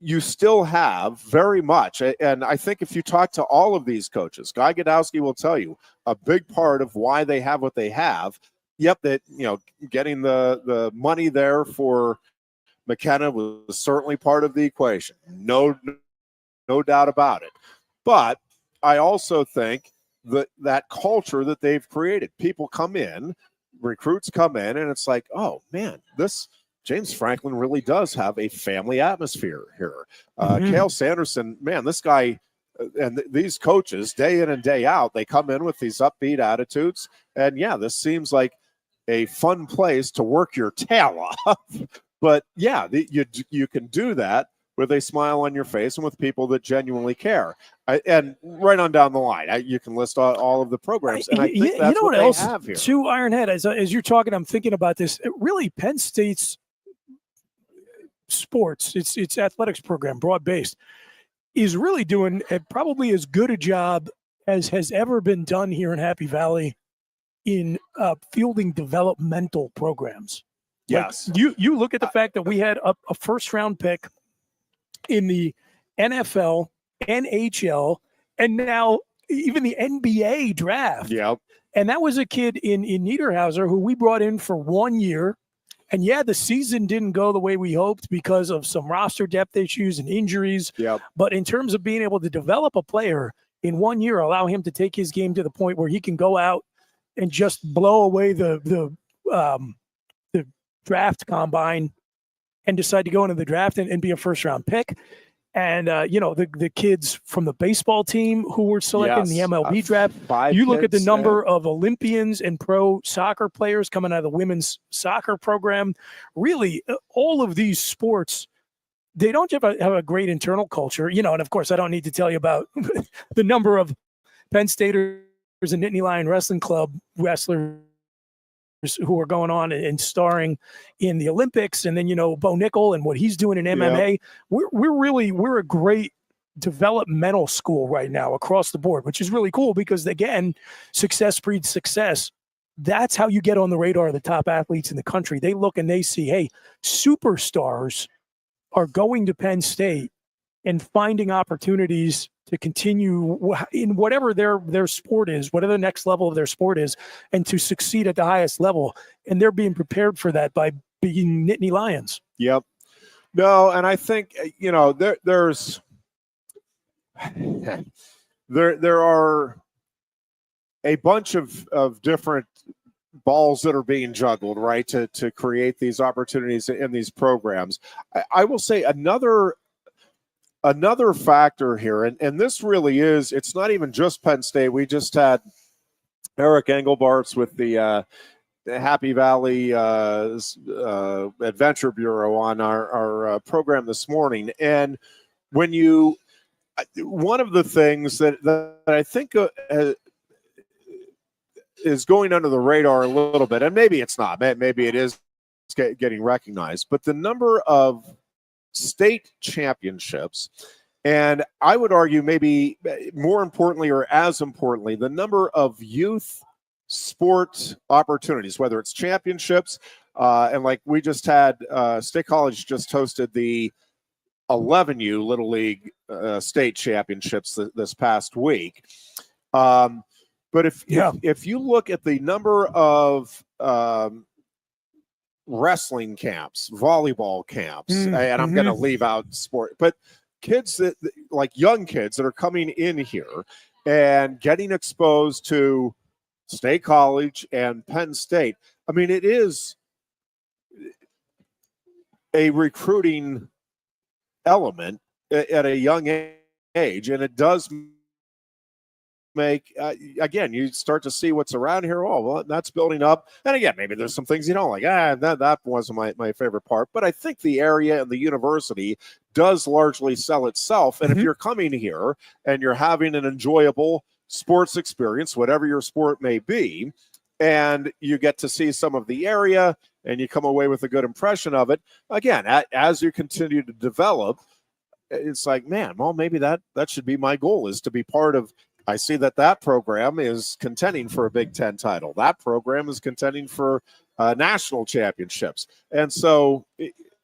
you still have very much, and I think if you talk to all of these coaches, Guy Godowski will tell you a big part of why they have what they have. That getting the money there for McKenna was certainly part of the equation. No doubt about it. But I also think that culture that they've created, people come in, recruits come in, and it's like, oh man, this James Franklin really does have a family atmosphere here. Cale Sanderson, man, this guy and these coaches, day in and day out, they come in with these upbeat attitudes. And this seems like a fun place to work your tail off. But you can do that with a smile on your face and with people that genuinely care. And right on down the line, you can list all of the programs. And I think that's what else have here. To Ironhead, as you're talking, I'm thinking about this. Really, Penn State's sports, its athletics program, broad-based, is really doing probably as good a job as has ever been done here in Happy Valley in fielding developmental programs. Yes. Like you look at the fact that we had a first-round pick in the NFL, NHL, and now even the NBA draft. Yep. And that was a kid in Niederhauser who we brought in for 1 year. And the season didn't go the way we hoped because of some roster depth issues and injuries. Yep. But in terms of being able to develop a player in 1 year, allow him to take his game to the point where he can go out and just blow away the draft combine and decide to go into the draft and be a first-round pick. And, the kids from the baseball team who were selected in the MLB draft, you look at the number of Olympians and pro soccer players coming out of the women's soccer program. Really, all of these sports, they don't have a great internal culture, and of course, I don't need to tell you about the number of Penn Staters and Nittany Lion Wrestling Club wrestlers who are going on and starring in the Olympics, and then Bo Nickel and what he's doing in MMA. We're a great developmental school right now across the board, which is really cool because again, success breeds success. That's how you get on the radar of the top athletes in the country. They look and they see, hey, superstars are going to Penn State and finding opportunities to continue in whatever their sport is, whatever the next level of their sport is, and to succeed at the highest level. And they're being prepared for that by being Nittany Lions. Yep. No, and I think there's there are a bunch of different balls that are being juggled, right, to create these opportunities in these programs. I will say another factor here, and this really is, it's not even just Penn State. We just had Eric Engelbart's with the Happy Valley Adventure Bureau on our program this morning. And one of the things that I think is going under the radar a little bit, and maybe it's not, maybe it is getting recognized, but the number of state championships, and I would argue maybe more importantly or as importantly, the number of youth sport opportunities, whether it's championships, and like we just had, State College just hosted the 11U Little League state championships this past week. But if you look at the number of wrestling camps, volleyball camps, and I'm going to leave out sport, but kids that like young kids that are coming in here and getting exposed to State College and Penn State. I mean, it is a recruiting element at a young age, and it does make again, you start to see what's around here. Oh, well, that's building up. And again, maybe there's some things you don't like. That wasn't my favorite part. But I think the area and the university does largely sell itself. And if you're coming here and you're having an enjoyable sports experience, whatever your sport may be, and you get to see some of the area and you come away with a good impression of it, again, as you continue to develop, it's like, man, well, maybe that should be my goal, is to be part of. I see that program is contending for a Big Ten title. That program is contending for national championships. And so,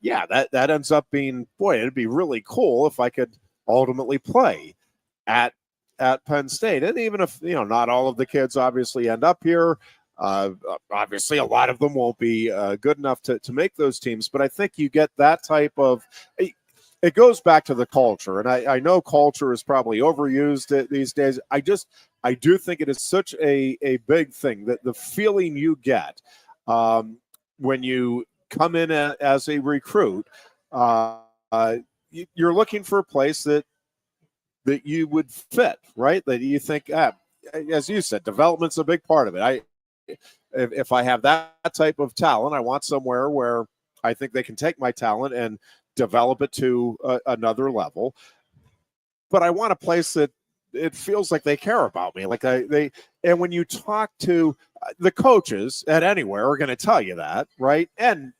that ends up being, boy, it'd be really cool if I could ultimately play at Penn State. And even if, not all of the kids obviously end up here, obviously a lot of them won't be good enough to make those teams. But I think you get that type of it goes back to the culture. And I know culture is probably overused these days. I do think it is such a big thing, that the feeling you get when you come in as a recruit, you're looking for a place that you would fit, right? That you think, as you said, development's a big part of it. If I have that type of talent, I want somewhere where I think they can take my talent and develop it to another level. But I want a place that it feels like they care about me. Like and when you talk to the coaches at anywhere are going to tell you that, right? And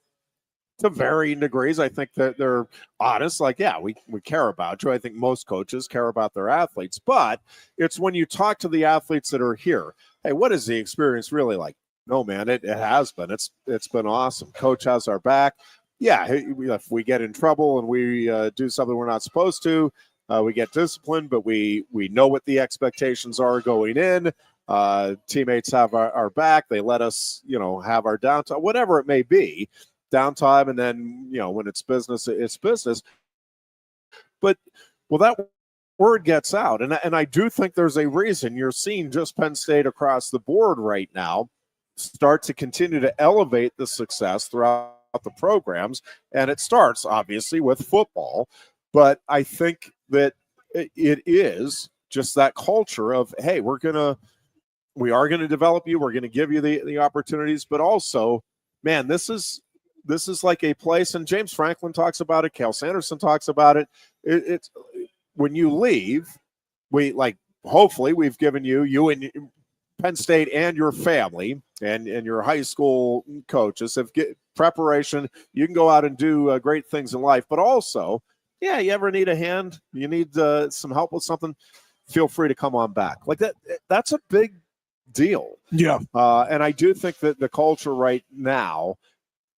to varying degrees, I think that they're honest. Like, yeah, we care about you. I think most coaches care about their athletes. But it's when you talk to the athletes that are here, hey, what is the experience really like? No, man, it has been. It's been awesome. Coach has our back. Yeah, if we get in trouble and we do something we're not supposed to, we get disciplined, but we know what the expectations are going in. Teammates have our back. They let us, have our downtime, whatever it may be, downtime, and then, when it's business, it's business. But, well, that word gets out, and I do think there's a reason you're seeing just Penn State across the board right now start to continue to elevate the success throughout the programs, and it starts obviously with football, but I think that it is just that culture of, hey, we are going to develop you, we're going to give you the opportunities, but also, man, this is like a place, and James Franklin talks about it, Cal Sanderson talks about it. It's when you leave, hopefully we've given you and Penn State and your family and your high school coaches have preparation. You can go out and do great things in life, but also, yeah, you ever need a hand, you need some help with something, feel free to come on back. Like that's a big deal. Yeah. And I do think that the culture right now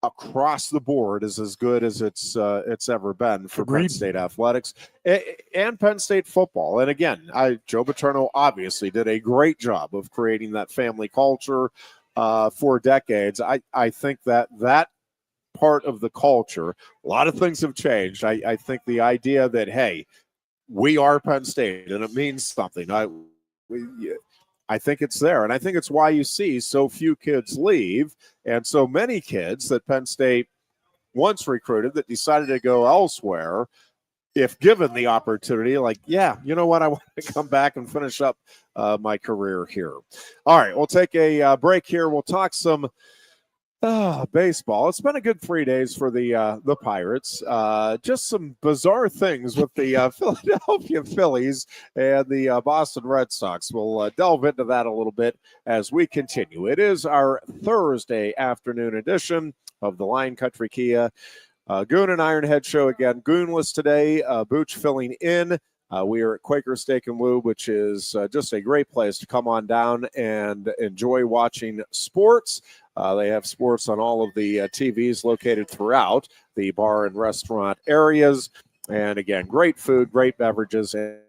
across the board is as good as it's ever been for Penn State athletics and Penn State football. And again, Joe Paterno obviously did a great job of creating that family culture for decades. I think that part of the culture. A lot of things have changed. I think the idea that, hey, we are Penn State and it means something. I think it's there, and I think it's why you see so few kids leave and so many kids that Penn State once recruited that decided to go elsewhere if given the opportunity, like, yeah, you know what, I want to come back and finish up my career here. All right, we'll take a break here. We'll talk some baseball. It's been a good 3 days for the Pirates. Just some bizarre things with the Philadelphia Phillies and the Boston Red Sox. We'll delve into that a little bit as we continue. It is our Thursday afternoon edition of the Lion Country Kia Goon and Ironhead show. Again, Goonless today, Booch filling in. We are at Quaker Steak Lube, which is just a great place to come on down and enjoy watching sports. They have sports on all of the TVs located throughout the bar and restaurant areas. And again, great food, great beverages, and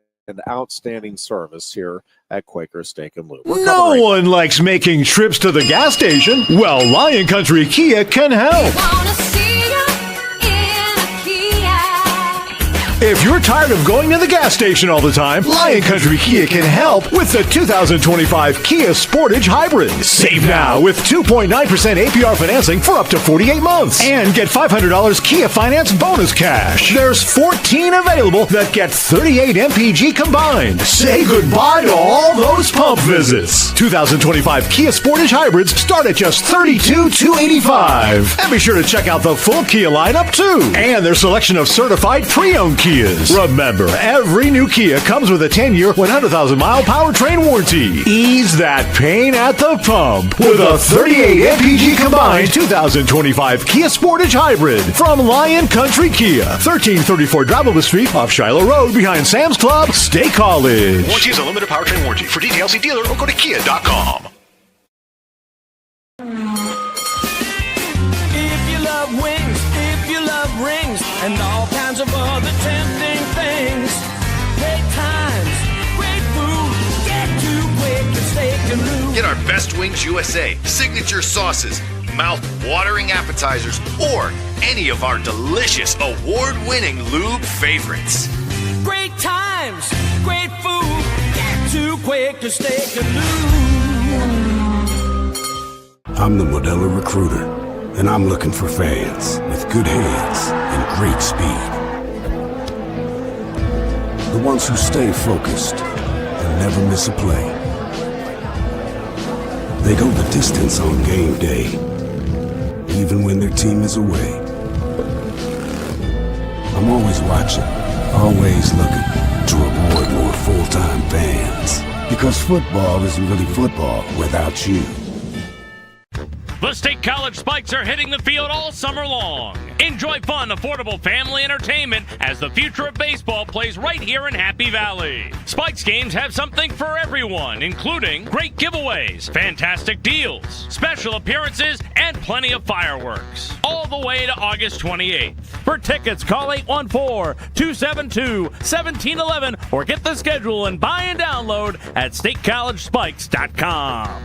outstanding service here at Quaker Steak Lube. No one likes making trips to the gas station. Well, Lion Country Kia can help. If you're tired of going to the gas station all the time, Lion Country Kia can help with the 2025 Kia Sportage Hybrid. Save now with 2.9% APR financing for up to 48 months. And get $500 Kia Finance bonus cash. There's 14 available that get 38 MPG combined. Say goodbye to all those pump visits. 2025 Kia Sportage Hybrids start at just $32,285. And be sure to check out the full Kia lineup too. And their selection of certified pre-owned Kias. Remember, every new Kia comes with a 10-year, 100,000-mile powertrain warranty. Ease that pain at the pump with a 38 MPG combined 2025 Kia Sportage Hybrid from Lion Country Kia, 1334 Drivable Street off Shiloh Road behind Sam's Club, State College. Warranty is a limited powertrain warranty. For details, see dealer or go to kia.com. If you love wings, if you love rings, and all kinds of other tempting things, great times, great food, get to Quaker Steak Lube. Get our Best Wings USA, signature sauces, mouth-watering appetizers, or any of our delicious award-winning lube favorites. Great times, great food, get to Quaker Steak Lube. I'm the Modelo Recruiter, and I'm looking for fans with good hands and great speed. The ones who stay focused and never miss a play. They go the distance on game day, even when their team is away. I'm always watching, always looking to reward more full-time fans. Because football isn't really football without you. The State College Spikes are hitting the field all summer long. Enjoy fun, affordable family entertainment as the future of baseball plays right here in Happy Valley. Spikes games have something for everyone, including great giveaways, fantastic deals, special appearances, and plenty of fireworks. All the way to August 28th. For tickets, call 814-272-1711 or get the schedule and buy and download at statecollegespikes.com.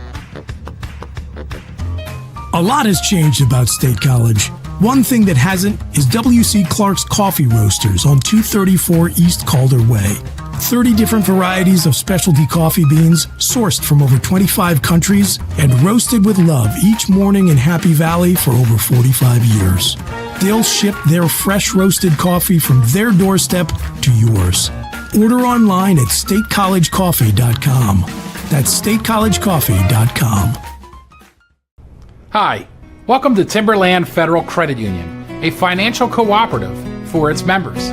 A lot has changed about State College. One thing that hasn't is W.C. Clark's Coffee Roasters on 234 East Calder Way. 30 different varieties of specialty coffee beans sourced from over 25 countries and roasted with love each morning in Happy Valley for over 45 years. They'll ship their fresh roasted coffee from their doorstep to yours. Order online at statecollegecoffee.com. That's statecollegecoffee.com. Hi, welcome to Timberland Federal Credit Union, a financial cooperative for its members,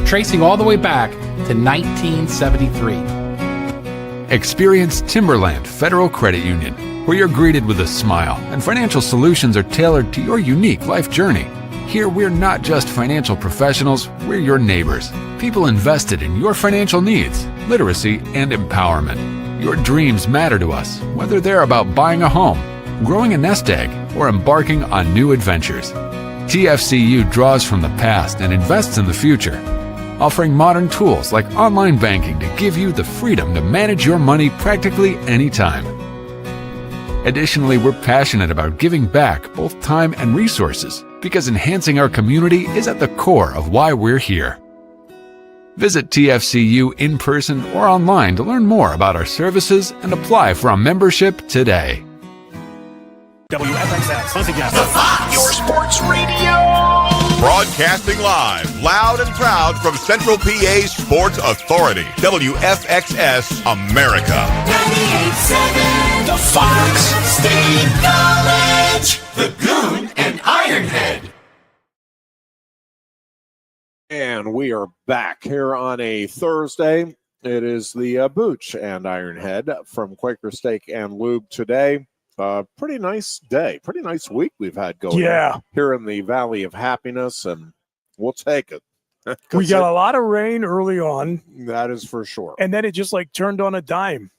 tracing all the way back to 1973. Experience Timberland Federal Credit Union, where you're greeted with a smile and financial solutions are tailored to your unique life journey. Here, we're not just financial professionals, we're your neighbors, people invested in your financial needs, literacy, and empowerment. Your dreams matter to us, whether they're about buying a home, growing a nest egg, or embarking on new adventures. TFCU draws from the past and invests in the future, offering modern tools like online banking to give you the freedom to manage your money practically anytime. Additionally, we're passionate about giving back both time and resources because enhancing our community is at the core of why we're here. Visit TFCU in person or online to learn more about our services and apply for a membership today. WFXS. Your sports radio. Broadcasting live, loud and proud from Central PA's Sports Authority, WFXS America. 98.7 The Fox State College. The Goon and Ironhead. And we are back here on a Thursday. It is the Booch and Ironhead from Quaker Steak and Lube today. Pretty nice day, pretty nice week we've had going here in the Valley of Happiness, and we'll take it. We got a lot of rain early on. That is for sure. And then it just like turned on a dime.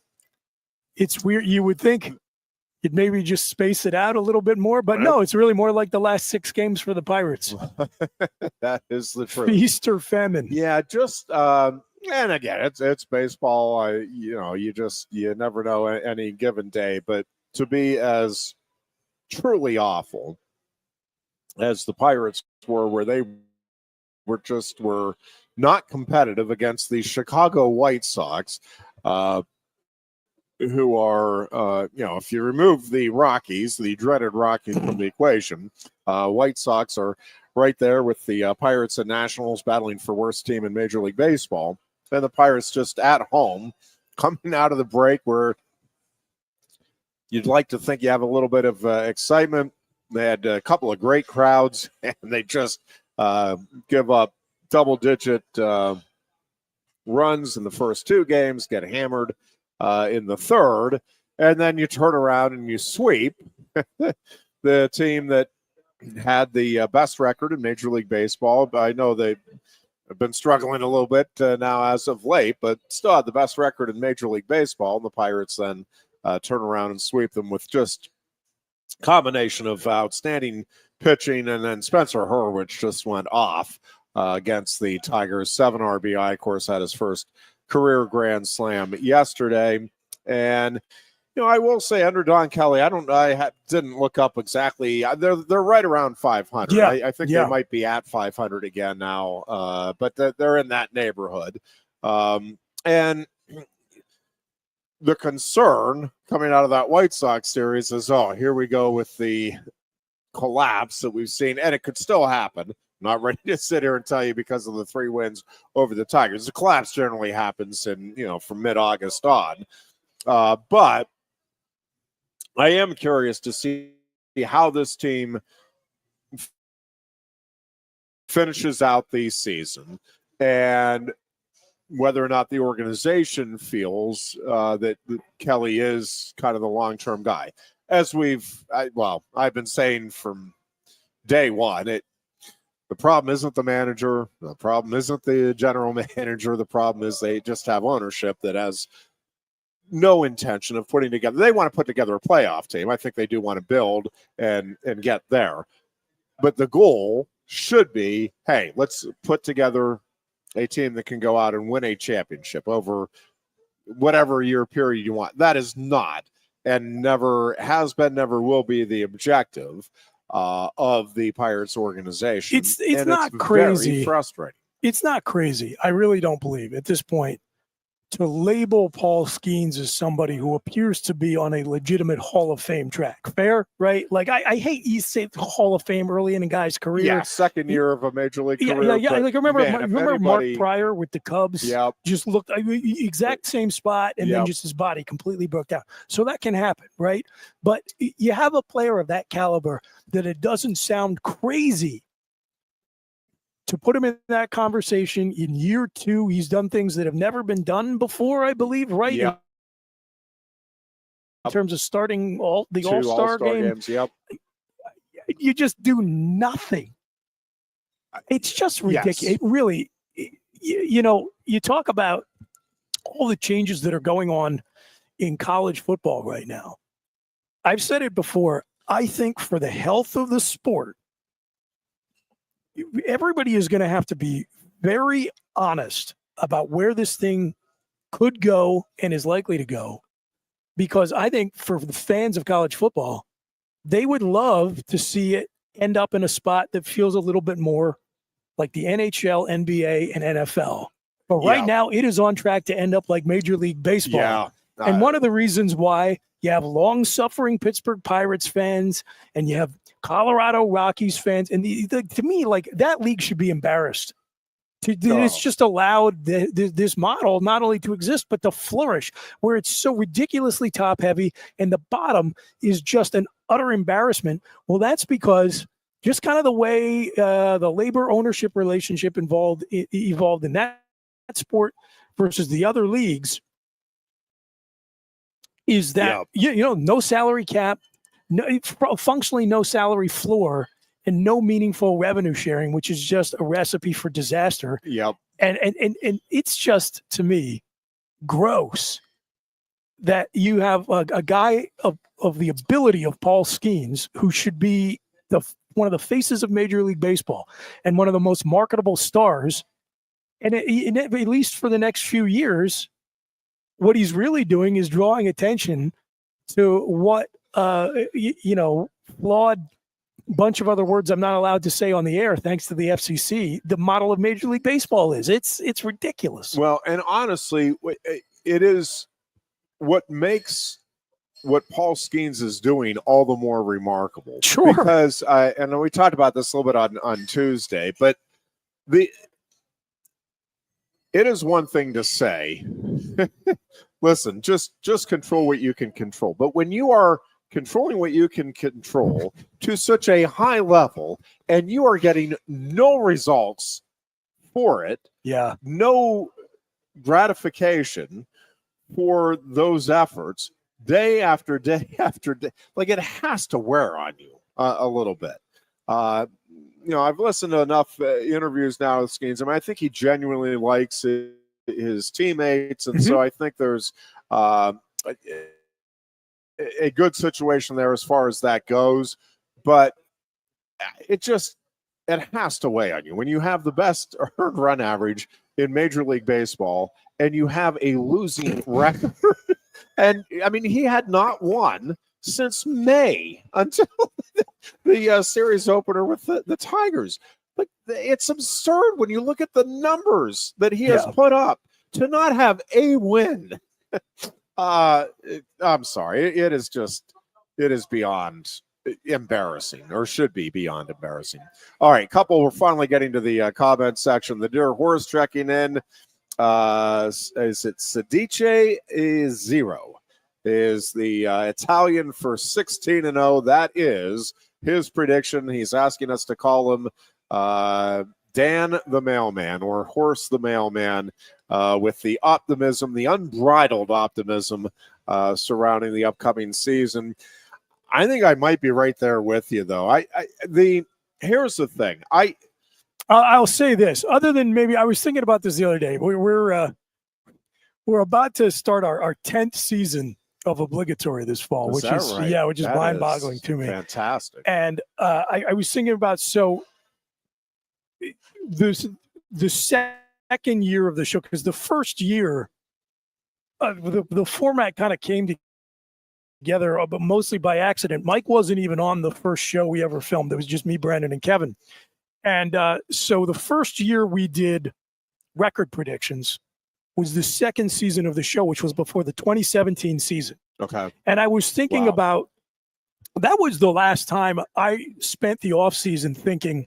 It's weird. You would think you'd maybe just space it out a little bit more, but no, it's really more like the last 6 games for the Pirates. That is the truth. Feast or famine. Yeah, just and again, it's baseball. You never know any given day, but to be as truly awful as the Pirates were, where they were not competitive against the Chicago White Sox, who are, if you remove the Rockies, the dreaded Rockies from the equation, White Sox are right there with the Pirates and Nationals battling for worst team in Major League Baseball. And the Pirates just at home, coming out of the break where you'd like to think you have a little bit of excitement. They had a couple of great crowds, and they just give up double-digit runs in the first 2 games, get hammered in the third, and then you turn around and you sweep the team that had the best record in Major League Baseball. I know they have been struggling a little bit now as of late, but still had the best record in Major League Baseball, and the Pirates then turn around and sweep them with just a combination of outstanding pitching, and then Spencer Hurwitz just went off against the Tigers. 7 RBI, of course, had his first career grand slam yesterday. And I will say under Don Kelly, I didn't look up exactly. They're right around 500. Yeah, I think they might be at 500 again now, but they're in that neighborhood. And the concern coming out of that White Sox series is, here we go with the collapse that we've seen, and it could still happen. I'm not ready to sit here and tell you because of the 3 wins over the Tigers. The collapse generally happens from mid-August on. But I am curious to see how this team finishes out the season and whether or not the organization feels that Kelly is kind of the long-term guy. As I've been saying from day one, the problem isn't the manager. The problem isn't the general manager. The problem is they just have ownership that has no intention of putting together. They want to put together a playoff team. I think they do want to build and get there. But the goal should be, hey, let's put together a team that can go out and win a championship over whatever year period you want. That is not, and never has been, never will be the objective of the Pirates organization. It's not crazy. Very frustrating. It's not crazy. I really don't believe at this point to label Paul Skeens as somebody who appears to be on a legitimate Hall of Fame track. Fair, right? Like I hate you say Hall of Fame early in a guy's career. Yeah, second year of a major league career. Yeah. Like remember Mark Pryor with the Cubs? Yep. Just looked exact same spot, and then just his body completely broke down. So that can happen, right? But you have a player of that caliber that it doesn't sound crazy to put him in that conversation in year 2. He's done things that have never been done before, I believe, right? Yeah. In terms of starting the 2 All-Star games. Yep. You just do nothing. It's just ridiculous. Yes. It really, you talk about all the changes that are going on in college football right now. I've said it before. I think for the health of the sport, everybody is going to have to be very honest about where this thing could go and is likely to go, because I think for the fans of college football, they would love to see it end up in a spot that feels a little bit more like the NHL, NBA, and NFL. But right now, it is on track to end up like Major League Baseball. Yeah. And one of the reasons why you have long-suffering Pittsburgh Pirates fans and you have Colorado Rockies fans, and to me, like, that league should be embarrassed. It's just allowed this model not only to exist, but to flourish, where it's so ridiculously top-heavy and the bottom is just an utter embarrassment. Well, that's because just kind of the way the labor ownership relationship evolved in that sport versus the other leagues is that, no salary cap, functionally no salary floor, and no meaningful revenue sharing, which is just a recipe for disaster. Yep. And it's just, to me, gross that you have a guy of the ability of Paul Skeens, who should be one of the faces of Major League Baseball and one of the most marketable stars. And at least for the next few years, what he's really doing is drawing attention to what, flawed bunch of other words I'm not allowed to say on the air, thanks to the FCC, the model of Major League Baseball is. It's ridiculous. Well, and honestly, it is what makes what Paul Skeens is doing all the more remarkable. Sure. Because, and we talked about this a little bit on Tuesday, but it is one thing to say, listen, just control what you can control. But when you are controlling what you can control to such a high level and you are getting no results for it, no gratification for those efforts, day after day after day, like, it has to wear on you a little bit. I've listened to enough interviews now with Skeens. I mean, I think he genuinely likes his teammates, and so I think there's a good situation there as far as that goes. But it has to weigh on you when you have the best earned run average in Major League Baseball and you have a losing record. And I mean, he had not won since May until the series opener with the Tigers. But it's absurd when you look at the numbers that he has put up to not have a win. I'm sorry. It is beyond embarrassing, or should be beyond embarrassing. All right, we're finally getting to the comment section. The Deer Horse checking in. Is it Sedice is 0? Is the Italian for 16-0? That is his prediction. He's asking us to call him Dan the Mailman, or Horse the Mailman, with the optimism, the unbridled optimism surrounding the upcoming season. I think I might be right there with you, though. Here's the thing. I'll say this. Other than maybe, I was thinking about this the other day. We're about to start our 10th season of obligatory this fall, which is right? Which is mind-boggling to me. Fantastic. And I was thinking about the second year of the show, because the first year the format kind of came together, but mostly by accident. Mike wasn't even on the first show we ever filmed. It was just me, Brandon, and Kevin. And so the first year we did record predictions was the second season of the show, which was before the 2017 season. Okay. And I was thinking about, that was the last time I spent the offseason thinking,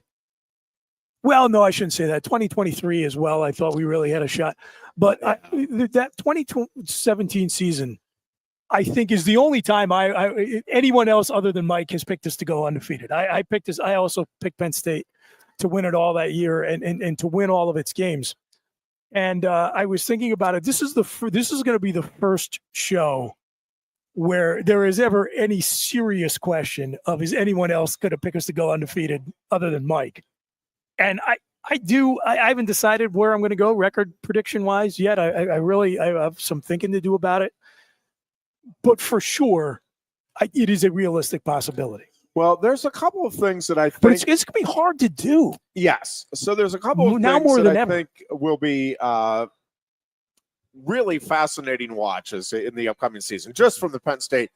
well, no, I shouldn't say that. 2023 as well. I thought we really had a shot. But that 2017 season, I think, is the only time anyone else other than Mike has picked us to go undefeated. I also picked Penn State to win it all that year and to win all of its games. And I was thinking about it. This is going to be the first show where there is ever any serious question of, is anyone else going to pick us to go undefeated other than Mike? And I haven't decided where I'm going to go record prediction wise yet. I have some thinking to do about it, but for sure, it is a realistic possibility. Well, there's a couple of things that I think, but it's going to be hard to do. Yes. So there's a couple of now things more that than I ever think will be really fascinating watches in the upcoming season, just from the Penn State.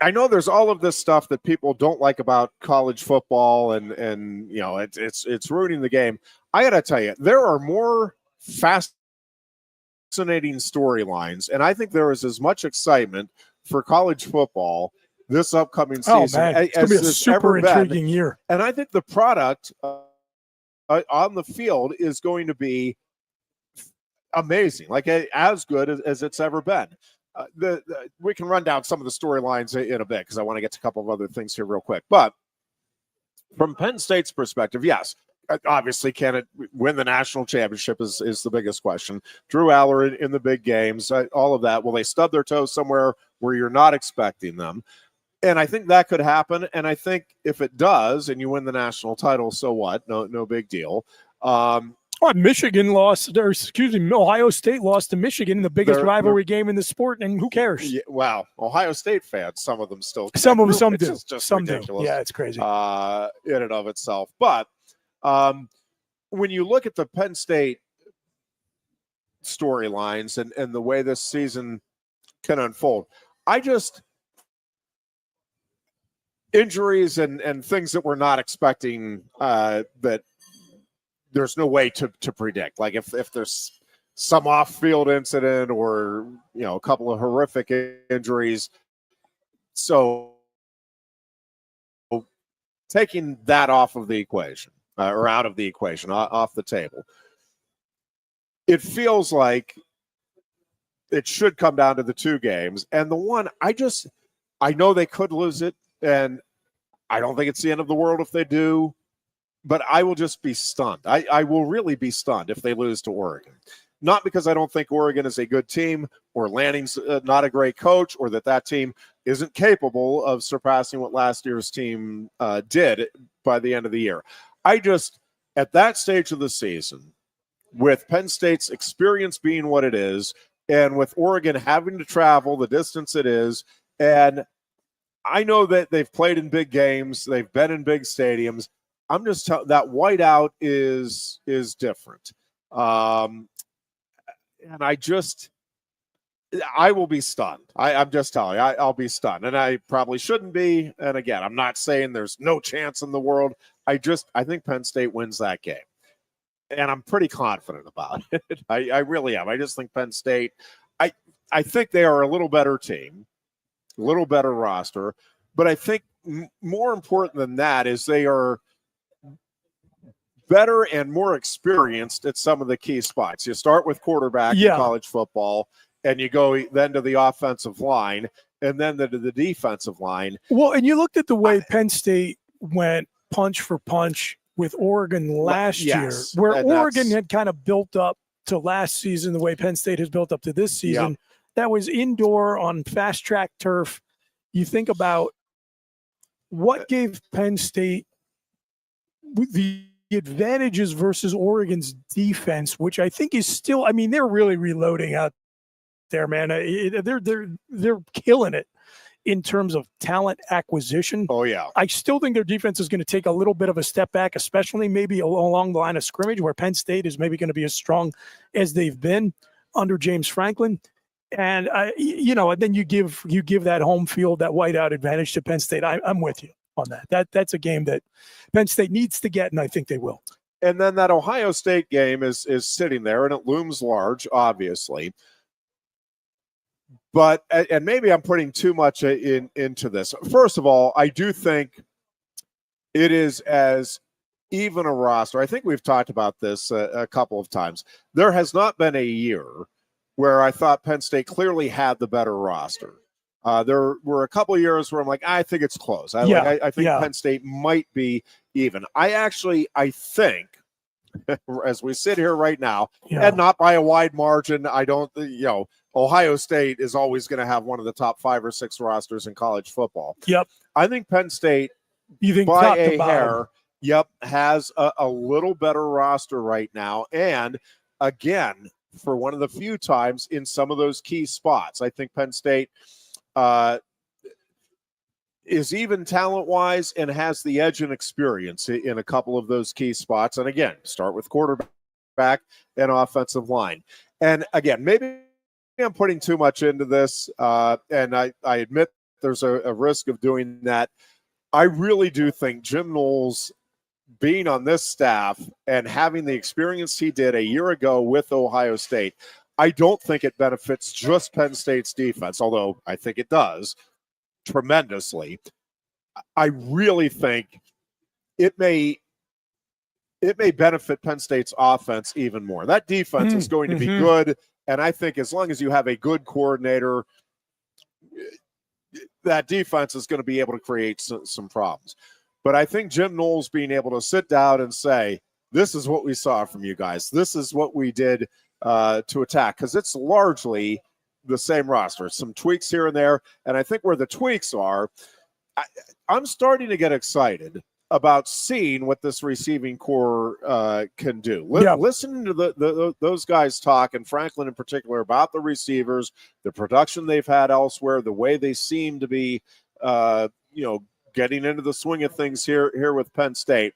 I know there's all of this stuff that people don't like about college football, and you know it's ruining the game. I got to tell you, there are more fascinating storylines, and I think there is as much excitement for college football this upcoming season it's going to be a super intriguing year. And I think the product on the field is going to be amazing, like as good as it's ever been. We can run down some of the storylines in a bit because I want to get to a couple of other things here real quick. But from Penn State's perspective, yes, obviously, can it win the national championship is the biggest question. Drew Aller in the big games, all of that. Will they stub their toes somewhere where you're not expecting them? And I think that could happen. And I think if it does and you win the national title, so what? No big deal. Michigan lost, or excuse me, Ohio State lost to Michigan in the biggest rivalry game in the sport, and who cares? Yeah, wow, Ohio State fans, some of them still. Some do. Just some ridiculous. do. Yeah, it's crazy. In and of itself. But when you look at the Penn State storylines and the way this season can unfold, injuries and things that we're not expecting that there's no way to predict. Like if there's some off-field incident or, a couple of horrific injuries. So taking that off of the equation or out of the equation, off the table, it feels like it should come down to the two games. And the one I know they could lose it, and I don't think it's the end of the world if they do, but I will just be stunned. I will really be stunned if they lose to Oregon. Not because I don't think Oregon is a good team or Lanning's not a great coach or that team isn't capable of surpassing what last year's team did by the end of the year. At that stage of the season, with Penn State's experience being what it is, and with Oregon having to travel the distance it is, and I know that they've played in big games, they've been in big stadiums. I'm just telling that whiteout is different. And I will be stunned. I'm just telling you, I'll be stunned. And I probably shouldn't be. And again, I'm not saying there's no chance in the world. I think Penn State wins that game. And I'm pretty confident about it. I really am. I just think Penn State, I think they are a little better team, a little better roster. But I think more important than that is they are better and more experienced at some of the key spots. You start with quarterback in college football, and you go then to the offensive line, and then to the defensive line. Well, and you looked at the way Penn State went punch for punch with Oregon last year, where Oregon had kind of built up to last season the way Penn State has built up to this season. Yep. That was indoor on fast-track turf. You think about what gave Penn State the advantages versus Oregon's defense, which I think is still, they're really reloading out there, man. They're killing it in terms of talent acquisition. Oh, yeah. I still think their defense is going to take a little bit of a step back, especially maybe along the line of scrimmage where Penn State is maybe going to be as strong as they've been under James Franklin. And, and then you give that home field, that whiteout advantage to Penn State. I'm with you on that. That's a game that Penn State needs to get, and I think they will. And then that Ohio State game is sitting there, and it looms large, obviously. But, and maybe I'm putting too much into this. First of all, I do think it is as even a roster. I think we've talked about this a couple of times. There has not been a year where I thought Penn State clearly had the better roster. There were a couple of years where I'm like, I think it's close. I think Penn State might be even. I think, as we sit here right now, and not by a wide margin, I don't, Ohio State is always going to have one of the top 5 or 6 rosters in college football. Yep. I think Penn State, by a hair, has a little better roster right now. And again, for one of the few times in some of those key spots, I think Penn State is even talent-wise and has the edge and experience in a couple of those key spots. And again, start with quarterback and offensive line. And again, maybe I'm putting too much into this, and I admit there's a risk of doing that. I really do think Jim Knowles being on this staff and having the experience he did a year ago with Ohio State, I don't think it benefits just Penn State's defense, although I think it does tremendously. I really think it may benefit Penn State's offense even more. That defense is going to be good, and I think as long as you have a good coordinator, that defense is going to be able to create some problems. But I think Jim Knowles being able to sit down and say, this is what we saw from you guys. This is what we did to attack, because it's largely the same roster. Some tweaks here and there, and I think where the tweaks are, I'm starting to get excited about seeing what this receiving core can do. Listening to those guys talk, and Franklin in particular, about the receivers, the production they've had elsewhere, the way they seem to be, getting into the swing of things here with Penn State.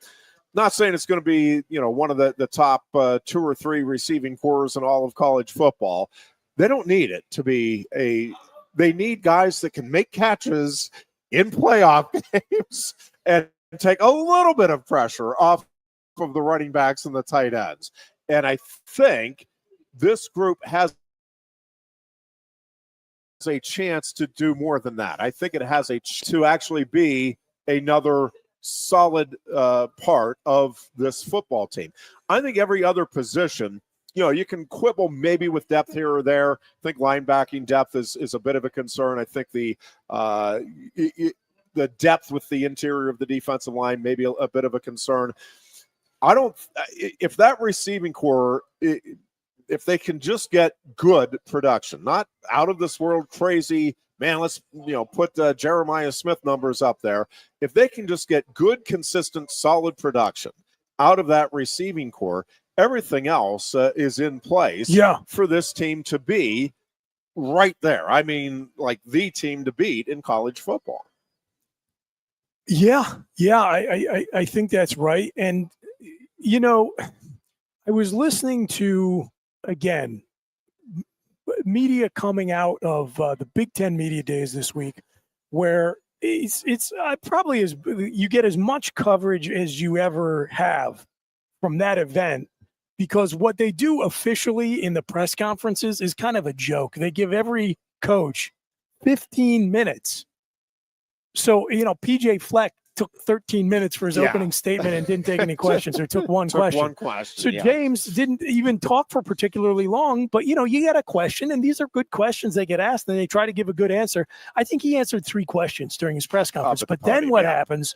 Not saying it's going to be, one of the top 2 or 3 receiving cores in all of college football. They don't need it to be they need guys that can make catches in playoff games and take a little bit of pressure off of the running backs and the tight ends. And I think this group has a chance to do more than that. I think it has to actually be another solid part of this football team. I think every other position, you can quibble maybe with depth here or there. I think linebacking depth is a bit of a concern. I think the depth with the interior of the defensive line maybe a bit of a concern. If that receiving core, if they can just get good production, not out of this world crazy, man, let's put Jeremiah Smith numbers up there. If they can just get good, consistent, solid production out of that receiving core, everything else is in place for this team to be right there. I mean, like the team to beat in college football. Yeah, I think that's right. And, I was listening to, again, media coming out of the Big Ten media days this week, where it's probably you get as much coverage as you ever have from that event, because what they do officially in the press conferences is kind of a joke. They give every coach 15 minutes. So, PJ Fleck took 13 minutes for his opening statement and didn't take any questions, or took one question. So James didn't even talk for particularly long, but, you get a question, and these are good questions they get asked, and they try to give a good answer. I think he answered 3 questions during his press conference. But then what happens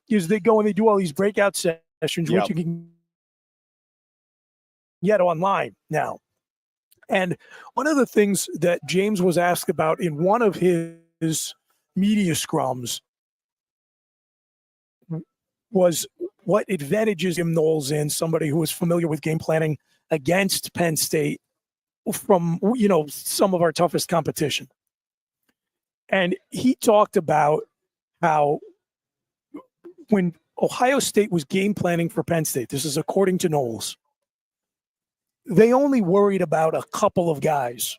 is they go and they do all these breakout sessions, which you can get online now. And one of the things that James was asked about in one of his media scrums was what advantages Jim Knowles in, somebody who was familiar with game planning against Penn State from, some of our toughest competition. And he talked about how when Ohio State was game planning for Penn State, this is according to Knowles, they only worried about a couple of guys.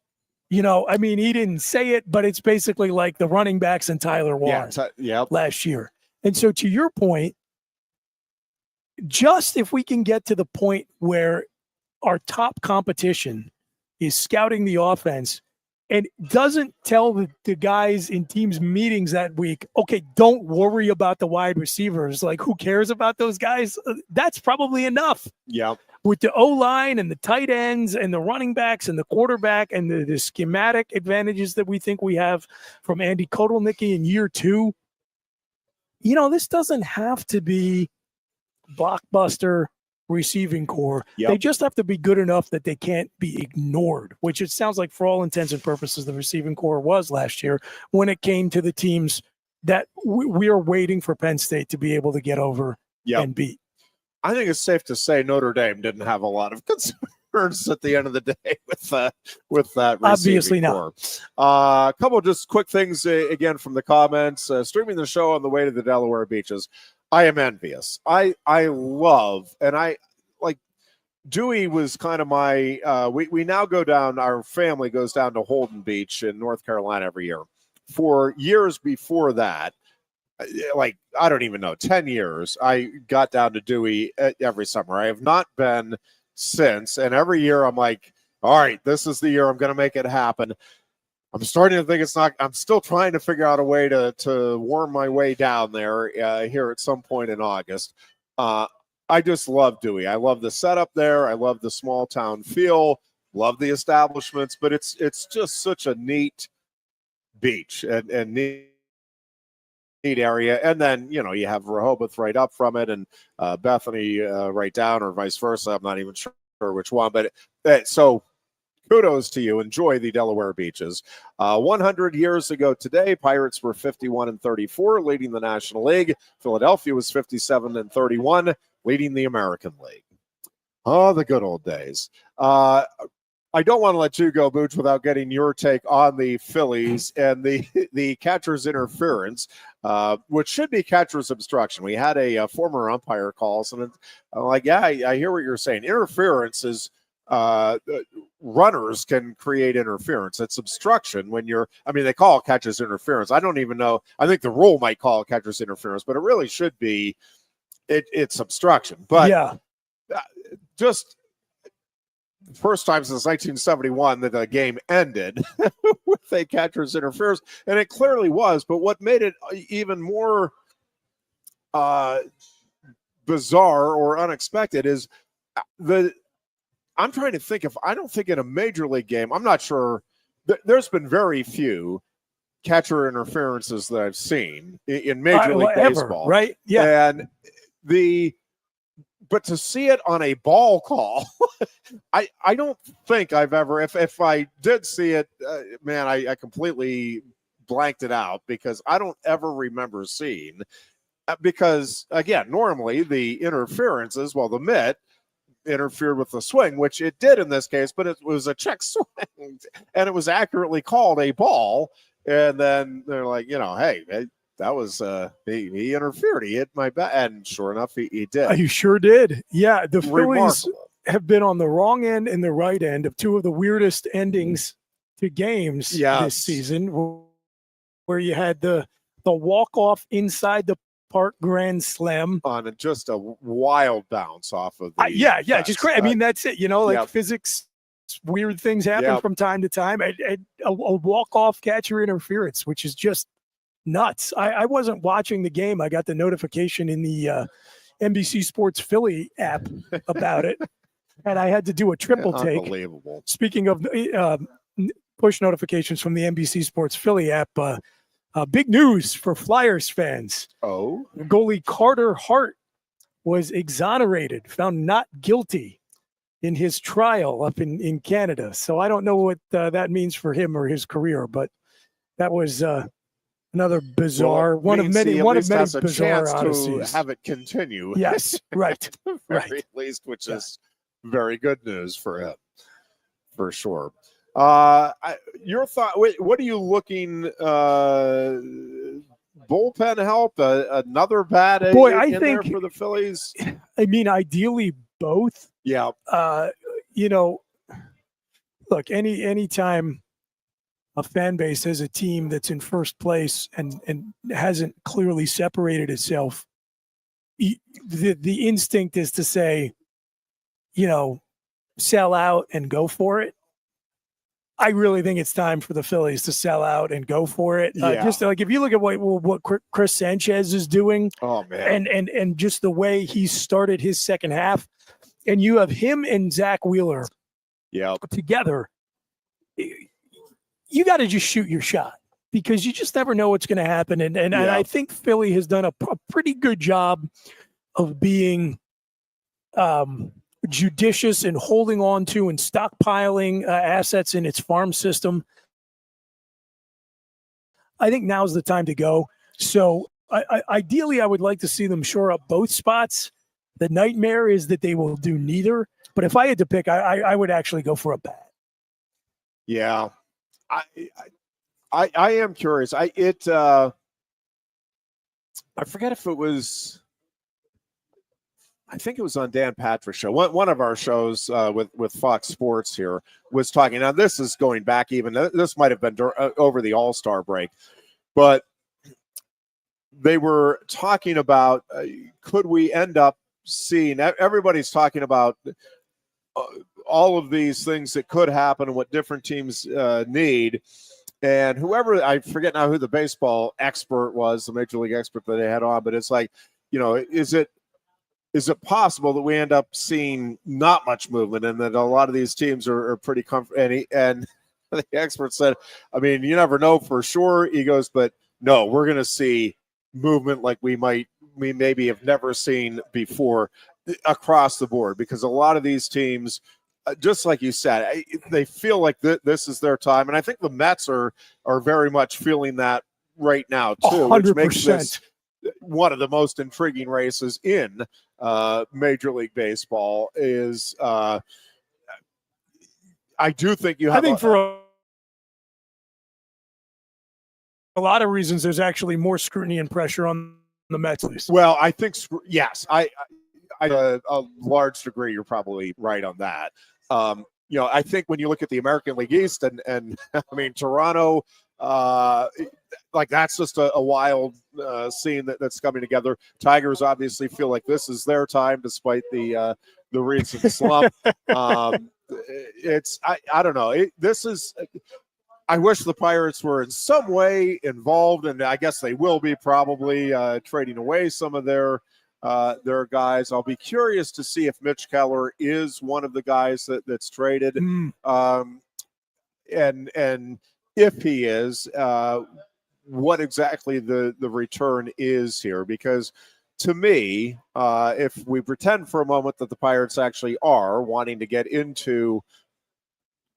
He didn't say it, but it's basically like the running backs and Tyler Warren last year. And so to your point, just if we can get to the point where our top competition is scouting the offense and doesn't tell the guys in teams meetings that week, okay, don't worry about the wide receivers. Like, who cares about those guys? That's probably enough. Yeah. With the O-line and the tight ends and the running backs and the quarterback and the schematic advantages that we think we have from Andy Kotelnicki in year 2, this doesn't have to be blockbuster receiving core. They just have to be good enough that they can't be ignored, which it sounds like for all intents and purposes the receiving core was last year when it came to the teams that we are waiting for Penn State to be able to get over and beat. I think it's safe to say Notre Dame didn't have a lot of concerns at the end of the day with that obviously core. A couple of just quick things again from the comments. Streaming the show on the way to the Delaware beaches. I am envious. I love, and I like, Dewey was kind of my, we now go down, our family goes down to Holden Beach in North Carolina every year for years before that, like, I don't even know, 10 years, I got down to Dewey every summer. I have not been since. And every year I'm like, all right, this is the year I'm going to make it happen. I'm starting to think it's not. I'm still trying to figure out a way to worm my way down there here at some point in August. I just love Dewey. I love the setup there. I love the small town feel. Love the establishments, but it's just such a neat beach and neat area. And then, you know, you have Rehoboth right up from it and Bethany right down, or vice versa. I'm not even sure which one, but so kudos to you. Enjoy the Delaware beaches. 100 years ago today, Pirates were 51-34, leading the National League. Philadelphia was 57-31, leading the American League. Oh, the good old days. I don't want to let you go, Booch, without getting your take on the Phillies and the catcher's interference, which should be catcher's obstruction. We had a former umpire call us, and I'm like, yeah, I hear what you're saying. Interference is runners can create interference. It's obstruction when they call it catcher's interference. I don't even know. I think the rule might call it catcher's interference, but it really should be it's obstruction. But yeah, just first time since 1971 that the game ended with a catcher's interference, and it clearly was. But what made it even more bizarre or unexpected is I'm trying to think I don't think in a major league game, I'm not sure. There's been very few catcher interferences that I've seen in Major League Baseball. Right? Yeah. And but to see it on a ball call, I don't think I've ever, if I did see it, man, I completely blanked it out because I don't ever remember seeing, because again, normally the interferences, well, the mitt interfered with the swing, which it did in this case, but it was a check swing and it was accurately called a ball. And then they're like, hey, that was he interfered. He hit my bat, and sure enough, he did. You sure did. Yeah, the Phillies Remarkable. Have been on the wrong end and the right end of two of the weirdest endings to games this season, where you had the walk-off inside the park grand slam on just a wild bounce off of the just great. I mean, that's it. Physics, weird things happen from time to time. A walk-off catcher interference, which is just nuts. I wasn't watching the game. I got the notification in the NBC Sports Philly app about it, and I had to do a triple take. Unbelievable. Speaking of push notifications from the NBC Sports Philly app, big news for Flyers fans. Oh, goalie Carter Hart was exonerated, found not guilty in his trial up in Canada. So I don't know what that means for him or his career, but that was another bizarre one of many bizarre odysseys. To have it continue. Yes, right, right. At least, which is very good news for him, for sure. Your thought? What are you looking? Bullpen help? Another bat? I think there for the Phillies. I mean, ideally both. Yeah. Look, anytime a fan base has a team that's in first place and hasn't clearly separated itself, the instinct is to say, sell out and go for it. I really think it's time for the Phillies to sell out and go for it. Just like if you look at what Chris Sanchez is doing, oh man, and just the way he started his second half, and you have him and Zach Wheeler, together. You got to just shoot your shot because you just never know what's going to happen. And I think Philly has done a pretty good job of being judicious and holding on to and stockpiling assets in its farm system. I think now's the time to go. So ideally, I would like to see them shore up both spots. The nightmare is that they will do neither. But if I had to pick, I would actually go for a bat. Yeah. I am curious. I forget if it was. I think it was on Dan Patrick's show. One of our shows with Fox Sports here was talking. Now this is going back even. This might have been over the All-Star break. but they were talking about could we end up seeing, everybody's talking about all of these things that could happen and what different teams need. And whoever, I forget now who the baseball expert was, the major league expert that they had on, but it's like, is it possible that we end up seeing not much movement and that a lot of these teams are pretty comfortable? And the expert said, I mean, you never know for sure. He goes, but no, we're going to see movement like we maybe have never seen before across the board, because a lot of these teams, just like you said, they feel like this is their time. And I think the Mets are very much feeling that right now too, 100%. which makes this one of the most intriguing races in Major League Baseball. Is I do think you have. I think for a lot of reasons, there's actually more scrutiny and pressure on the Mets. Well, I think yes, I a large degree, you're probably right on that. I think when you look at the American League East and I mean Toronto, like that's just a wild scene that's coming together. Tigers obviously feel like this is their time, despite the recent slump. I don't know. This is. I wish the Pirates were in some way involved, and I guess they will be probably trading away some of their guys. I'll be curious to see if Mitch Keller is one of the guys that's traded, and if he is, what exactly the return is here. Because to me, if we pretend for a moment that the Pirates actually are wanting to get into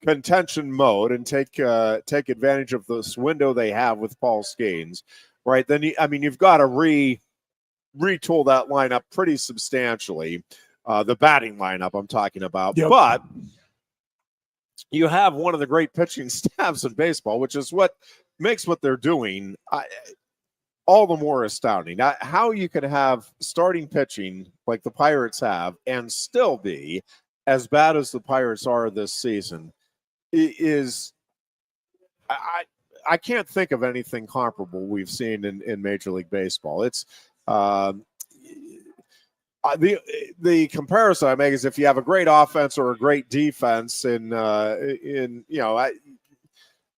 contention mode and take advantage of this window they have with Paul Skeens, right? Then you've got to retool that lineup pretty substantially. The batting lineup I'm talking about, yep. But you have one of the great pitching staffs in baseball, which is what makes what they're doing all the more astounding. How you can have starting pitching like the Pirates have and still be as bad as the Pirates are this season is I can't think of anything comparable we've seen in Major League Baseball. It's the comparison I make is if you have a great offense or a great defense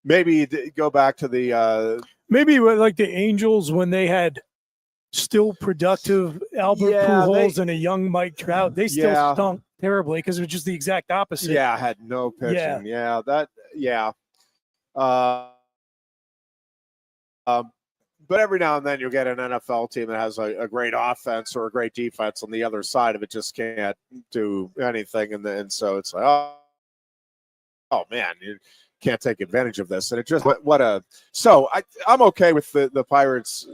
maybe go back to the maybe like the Angels when they had still productive Albert Pujols and a young Mike Trout. They still stunk terribly because it was just the exact opposite. Yeah, had no pitching. But every now and then you'll get an NFL team that has a great offense or a great defense on the other side of it, just can't do anything. And so it's like, oh man, you can't take advantage of this. And it just, so I'm okay with the Pirates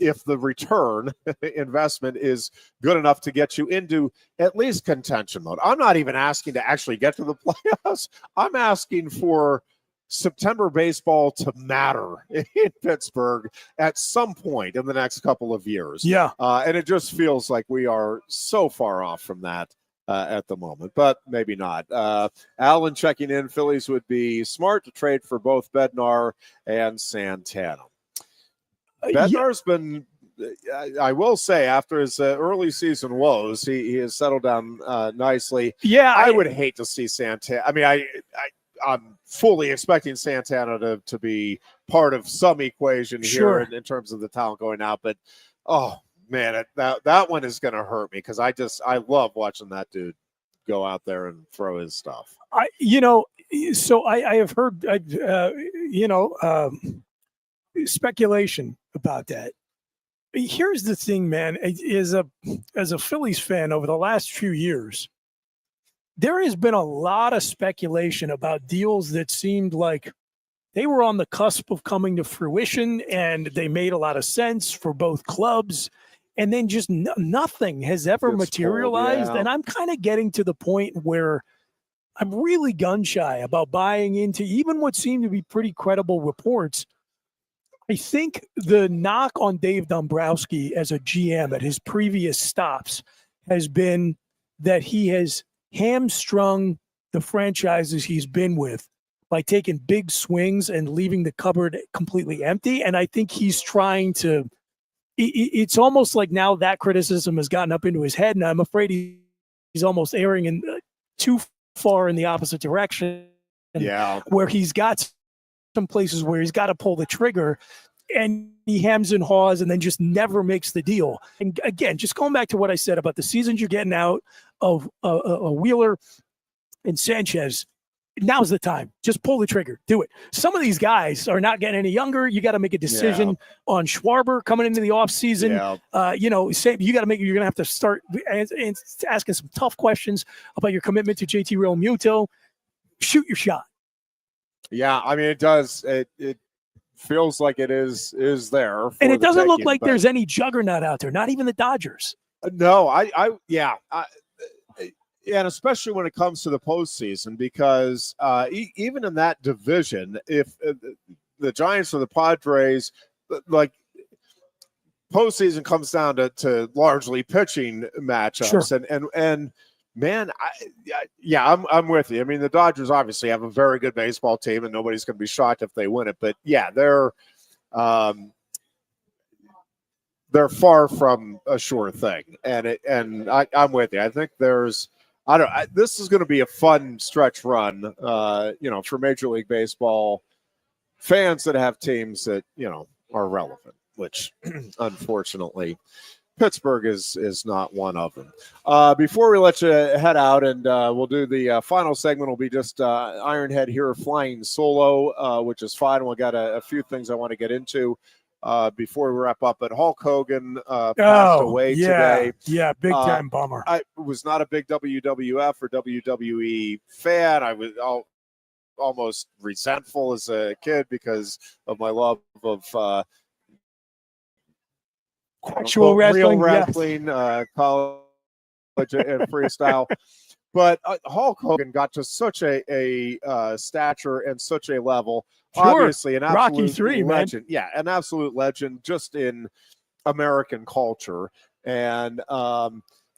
if the return investment is good enough to get you into at least contention mode. I'm not even asking to actually get to the playoffs. I'm asking for September baseball to matter in Pittsburgh at some point in the next couple of years. Yeah. And it just feels like we are so far off from that at the moment, but maybe not. Alan checking in, Phillies would be smart to trade for both Bednar and Santana. Bednar's been, I will say, after his early season woes, he has settled down nicely. Yeah. I would hate to see Santana. I mean, I'm fully expecting Santana to be part of some equation here in terms of the talent going out. But, oh, man, that one is going to hurt me because I love watching that dude go out there and throw his stuff. I have heard, speculation about that. Here's the thing, man. As a Phillies fan over the last few years, there has been a lot of speculation about deals that seemed like they were on the cusp of coming to fruition and they made a lot of sense for both clubs. And then just nothing has ever materialized. And I'm kind of getting to the point where I'm really gun shy about buying into even what seem to be pretty credible reports. I think the knock on Dave Dombrowski as a GM at his previous stops has been that he has hamstrung the franchises he's been with by taking big swings and leaving the cupboard completely empty. And I think he's trying to, it's almost like now that criticism has gotten up into his head, and I'm afraid he's almost erring in too far in the opposite direction. Where he's got some places where he's got to pull the trigger, and he hems and haws and then just never makes the deal. And again, just going back to what I said about the seasons you're getting out of Wheeler and Sanchez, now's the time. Just pull the trigger. Do it. Some of these guys are not getting any younger. You got to make a decision on Schwarber coming into the offseason. You know, you got to make, you're going to have to start asking some tough questions about your commitment to JT Realmuto. Shoot your shot. Yeah, I mean, it does. It feels like it is there. And it doesn't look like there's any juggernaut out there, not even the Dodgers. No, and especially when it comes to the postseason, because even in that division, if the Giants or the Padres, like, postseason comes down to largely pitching matchups, and man, I'm with you. I mean, the Dodgers obviously have a very good baseball team, and nobody's going to be shocked if they win it. But yeah, they're far from a sure thing, and I'm with you. I think this is going to be a fun stretch run, for Major League Baseball fans that have teams that, are relevant, which unfortunately Pittsburgh is not one of them. Before we let you head out, and we'll do the final segment, will be just Ironhead here flying solo, which is fine. We've got a few things I want to get into before we wrap up. But Hulk Hogan passed away today. Yeah, big time bummer. I was not a big WWF or WWE fan. I was almost resentful as a kid because of my love of actual wrestling, real wrestling, college and freestyle. But Hulk Hogan got to such a stature and such a level. Sure. Obviously, an absolute Rocky III, legend. Man. Yeah, an absolute legend just in American culture. And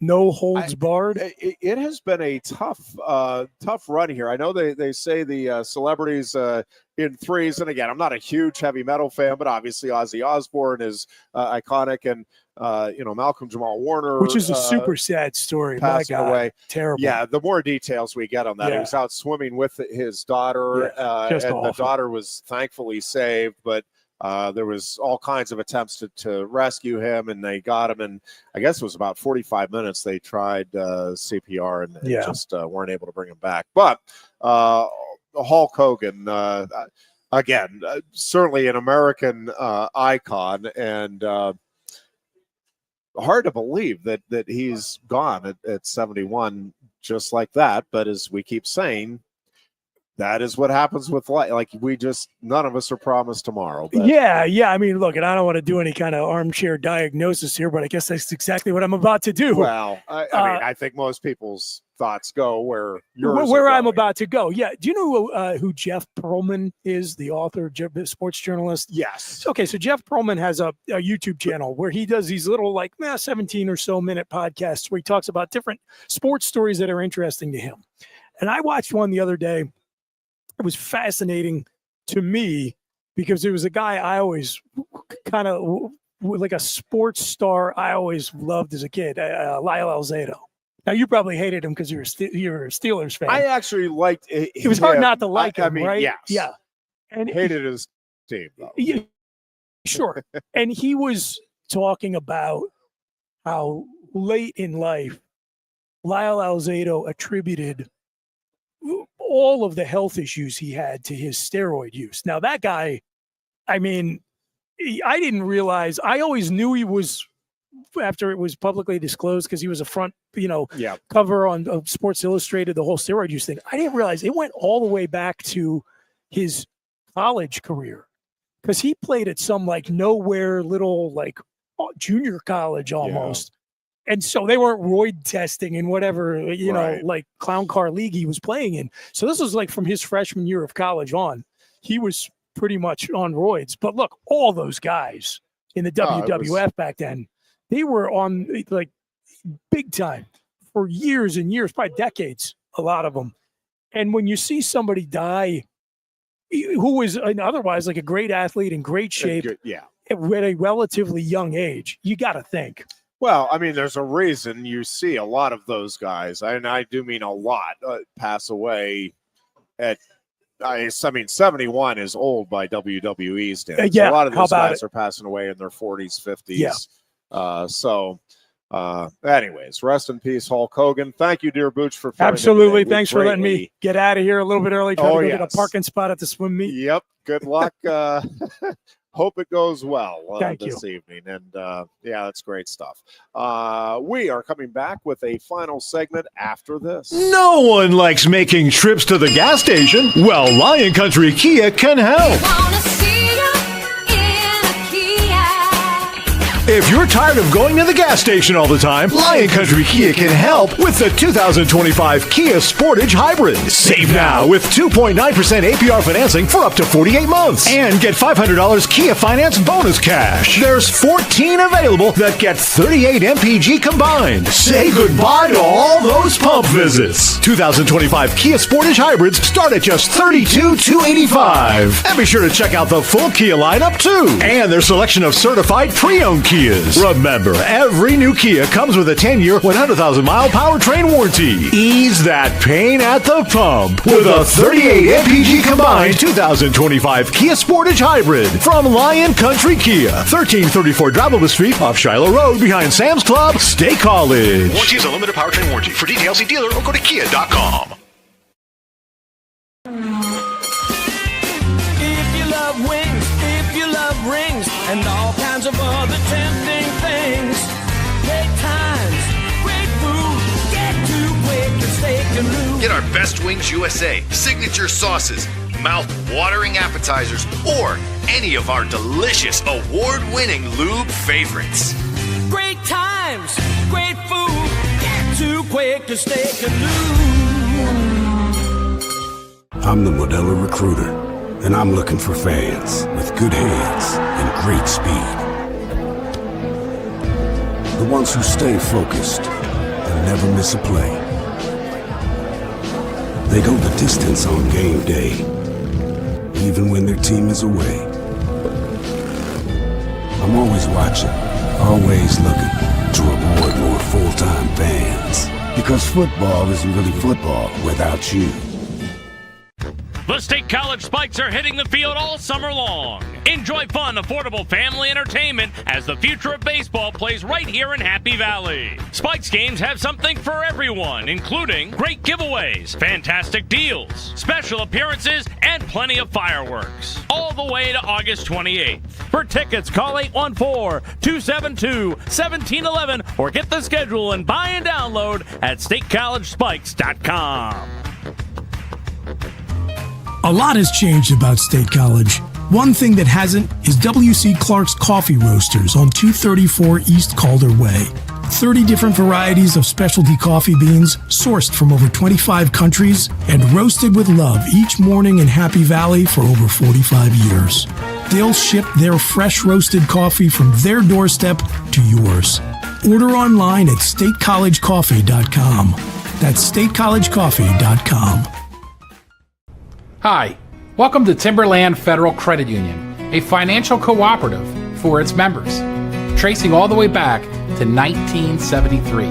no holds barred. It has been a tough run here. I know they say the celebrities in threes. And again, I'm not a huge heavy metal fan, but obviously Ozzy Osbourne is iconic, and Malcolm Jamal Warner, which is a super sad story. Passing away. Terrible. Yeah, the more details we get on that, he was out swimming with his daughter, and awful. the daughter was thankfully saved, but there was all kinds of attempts to rescue him, and they got him. And I guess it was about 45 minutes they tried CPR and just weren't able to bring him back. But Hulk Hogan, again, certainly an American icon, and hard to believe that he's gone at 71 just like that. But as we keep saying, that is what happens with life. Like, none of us are promised tomorrow. But. Yeah. I mean, look, and I don't want to do any kind of armchair diagnosis here, but I guess that's exactly what I'm about to do. Well, I think most people's thoughts go where yours where I'm going. about to go. Yeah. Do you know who Jeff Pearlman is, the author, sports journalist? Yes. Okay. So Jeff Pearlman has a YouTube channel where he does these little 17 or so minute podcasts where he talks about different sports stories that are interesting to him. And I watched one the other day. It was fascinating to me because it was a guy I always kind of like a sports star I always loved as a kid, Lyle Alzado. Now, you probably hated him because you're a Steelers fan. I actually liked it. It was hard not to like him, right? Yes. Yeah. And hated his team, though. Yeah, sure. And he was talking about how late in life Lyle Alzado attributed all of the health issues he had to his steroid use. Now, that guy, I mean, I didn't realize, I always knew he was, after it was publicly disclosed, because he was a front, cover on Sports Illustrated, the whole steroid use thing. I didn't realize it went all the way back to his college career, because he played at some nowhere little junior college almost. And so they weren't roid testing in whatever, clown car league he was playing in. So this was from his freshman year of college on. He was pretty much on roids. But look, all those guys in the WWF back then, they were on big time for years and years, probably decades, a lot of them. And when you see somebody die who was otherwise like a great athlete in great shape, at a relatively young age. You got to think. Well, I mean, there's a reason you see a lot of those guys, and I do mean a lot, pass away at. I mean, 71 is old by WWE standards. A lot of those guys are passing away in their 40s, 50s. Anyways, rest in peace, Hulk Hogan. Thank you, dear Booch, for filling absolutely. Thanks for letting me get out of here a little bit early. Try to get a parking spot at the swim meet. Yep. Good luck. Hope it goes well this evening. And that's great stuff. We are coming back with a final segment after this. No one likes making trips to the gas station. Well, Lion Country Kia can help. If you're tired of going to the gas station all the time, Lion Country Kia can help with the 2025 Kia Sportage Hybrid. Save now with 2.9% APR financing for up to 48 months. And get $500 Kia Finance bonus cash. There's 14 available that get 38 MPG combined. Say goodbye to all those pump visits. 2025 Kia Sportage Hybrids start at just $32,285. And be sure to check out the full Kia lineup too. And their selection of certified pre-owned Kias. Remember, every new Kia comes with a 10-year, 100,000-mile powertrain warranty. Ease that pain at the pump with a 38 MPG combined 2025 Kia Sportage Hybrid from Lion Country Kia, 1334 Drivable Street off Shiloh Road behind Sam's Club, State College. Warranty is a limited powertrain warranty. For details, see dealer or go to kia.com. If you love wings, if you love rings, and all kinds of other tempting things. Great times, great food, get to Quaker Steak Lube. Get our Best Wings USA, signature sauces, mouth-watering appetizers, or any of our delicious award-winning lube favorites. Great times, great food, get to Quaker Steak Lube. I'm the Modelo Recruiter, and I'm looking for fans with good hands and great speed. The ones who stay focused and never miss a play. They go the distance on game day, even when their team is away. I'm always watching, always looking to reward more full-time fans. Because football isn't really football without you. The State College Spikes are hitting the field all summer long. Enjoy fun, affordable family entertainment as the future of baseball plays right here in Happy Valley. Spikes games have something for everyone, including great giveaways, fantastic deals, special appearances, and plenty of fireworks. All the way to August 28th. For tickets, call 814-272-1711 or get the schedule and buy and download at statecollegespikes.com. A lot has changed about State College. One thing that hasn't is W.C. Clark's Coffee Roasters on 234 East Calder Way. 30 different varieties of specialty coffee beans sourced from over 25 countries and roasted with love each morning in Happy Valley for over 45 years. They'll ship their fresh roasted coffee from their doorstep to yours. Order online at statecollegecoffee.com. That's statecollegecoffee.com. Hi, welcome to Timberland Federal Credit Union, a financial cooperative for its members, tracing all the way back to 1973.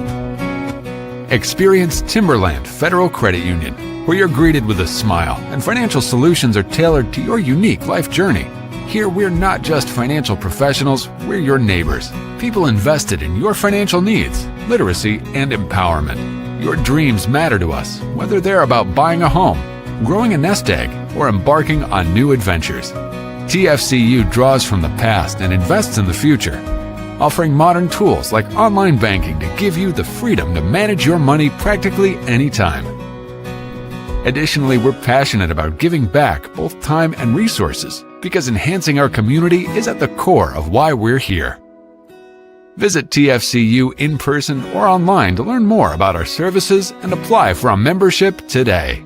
Experience Timberland Federal Credit Union, where you're greeted with a smile and financial solutions are tailored to your unique life journey. Here, we're not just financial professionals, we're your neighbors, people invested in your financial needs, literacy, and empowerment. Your dreams matter to us, whether they're about buying a home, growing a nest egg, or embarking on new adventures. TFCU draws from the past and invests in the future, offering modern tools like online banking to give you the freedom to manage your money practically anytime. Additionally, we're passionate about giving back both time and resources because enhancing our community is at the core of why we're here. Visit TFCU in person or online to learn more about our services and apply for a membership today.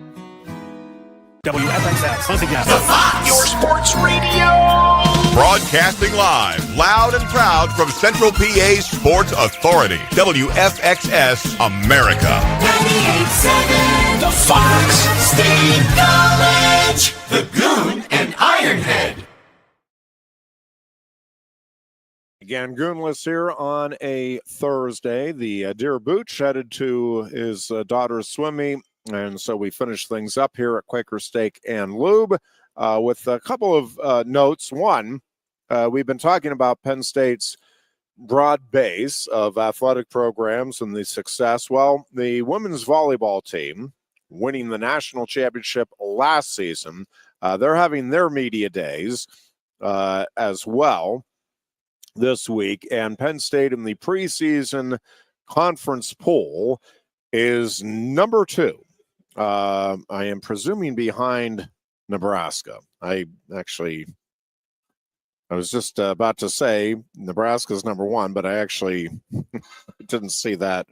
WFXX, once again. Your sports radio. Broadcasting live, loud and proud from Central PA's Sports Authority, WFXS America. 98.7 The Fox State College, the Goon Ironhead. Again, Goonless here on a Thursday. The Deer Booch headed to his daughter's swim meet, and so we finished things up here at Quaker Steak and Lube with a couple of notes. One, we've been talking about Penn State's broad base of athletic programs and the success. Well, the women's volleyball team, winning the national championship last season, they're having their media days as well this week, and Penn State in the preseason conference poll is number 2. I am presuming behind Nebraska. I was just about to say Nebraska's number 1, but I actually didn't see that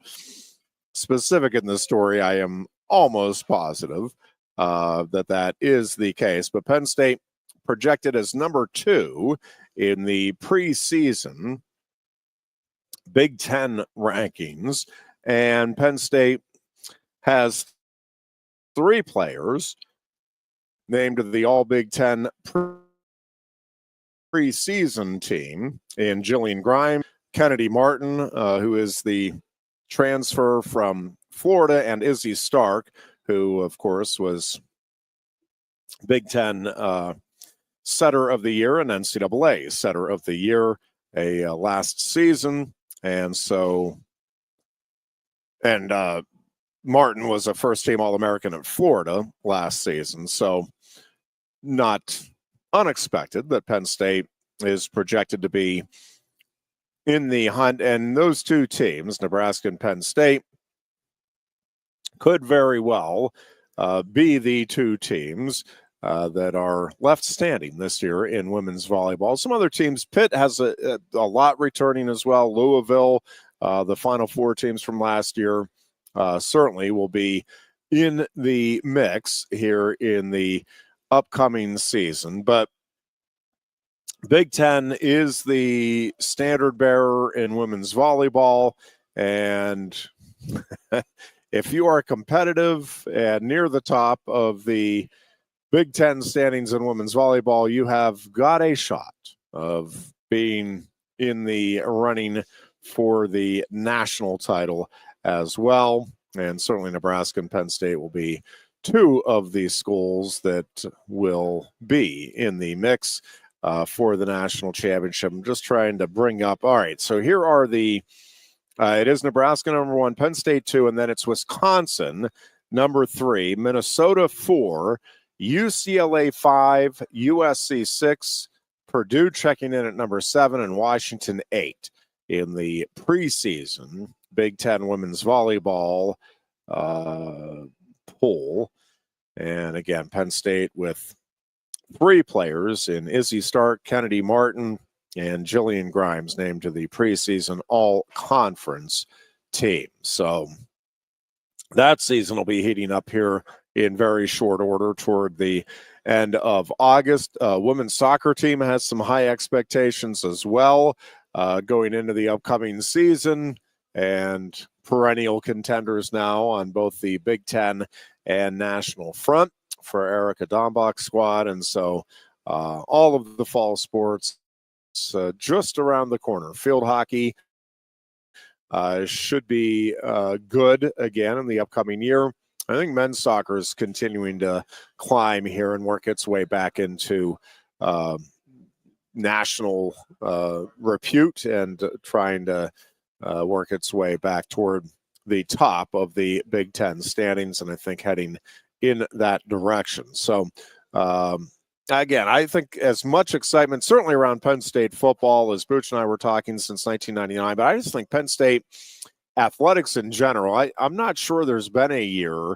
specific in the story. I am almost positive that is the case, but Penn State projected as number 2 in the preseason Big Ten rankings, and Penn State has 3 players named to the All Big Ten preseason team in Jillian Grimes, Kennedy Martin, who is the transfer from Florida, and Izzy Stark, who, of course, was Big Ten Setter of the Year and NCAA Setter of the Year last season. And so, Martin was a first-team All-American at Florida last season. So not unexpected that Penn State is projected to be in the hunt. And those 2 teams, Nebraska and Penn State, could very well be the 2 teams that are left standing this year in women's volleyball. Some other teams, Pitt has a lot returning as well. Louisville, the Final Four teams from last year, certainly will be in the mix here in the upcoming season. But Big Ten is the standard bearer in women's volleyball, and if you are competitive and near the top of the Big Ten standings in women's volleyball, you have got a shot of being in the running for the national title as well. And certainly Nebraska and Penn State will be 2 of the schools that will be in the mix for the national championship. I'm just trying to bring up. All right, so here are the it is Nebraska number 1, Penn State 2, and then it's Wisconsin number 3, Minnesota 4, UCLA 5, USC 6, Purdue checking in at number 7, and Washington 8 in the preseason Big Ten women's volleyball poll. And again, Penn State with 3 players in Izzy Stark, Kennedy Martin, and Jillian Grimes named to the preseason all-conference team. So that season will be heating up here in very short order toward the end of August. Women's soccer team has some high expectations as well going into the upcoming season, and perennial contenders now on both the Big Ten and national front for Erica Dombach's squad. And so all of the fall sports just around the corner. Field hockey should be good again in the upcoming year. I think men's soccer is continuing to climb here and work its way back into national repute and trying to work its way back toward the top of the Big Ten standings, and I think heading in that direction. So, again, I think as much excitement, certainly around Penn State football, as Booch and I were talking since 1999, but I just think Penn State athletics in general, I'm not sure there's been a year,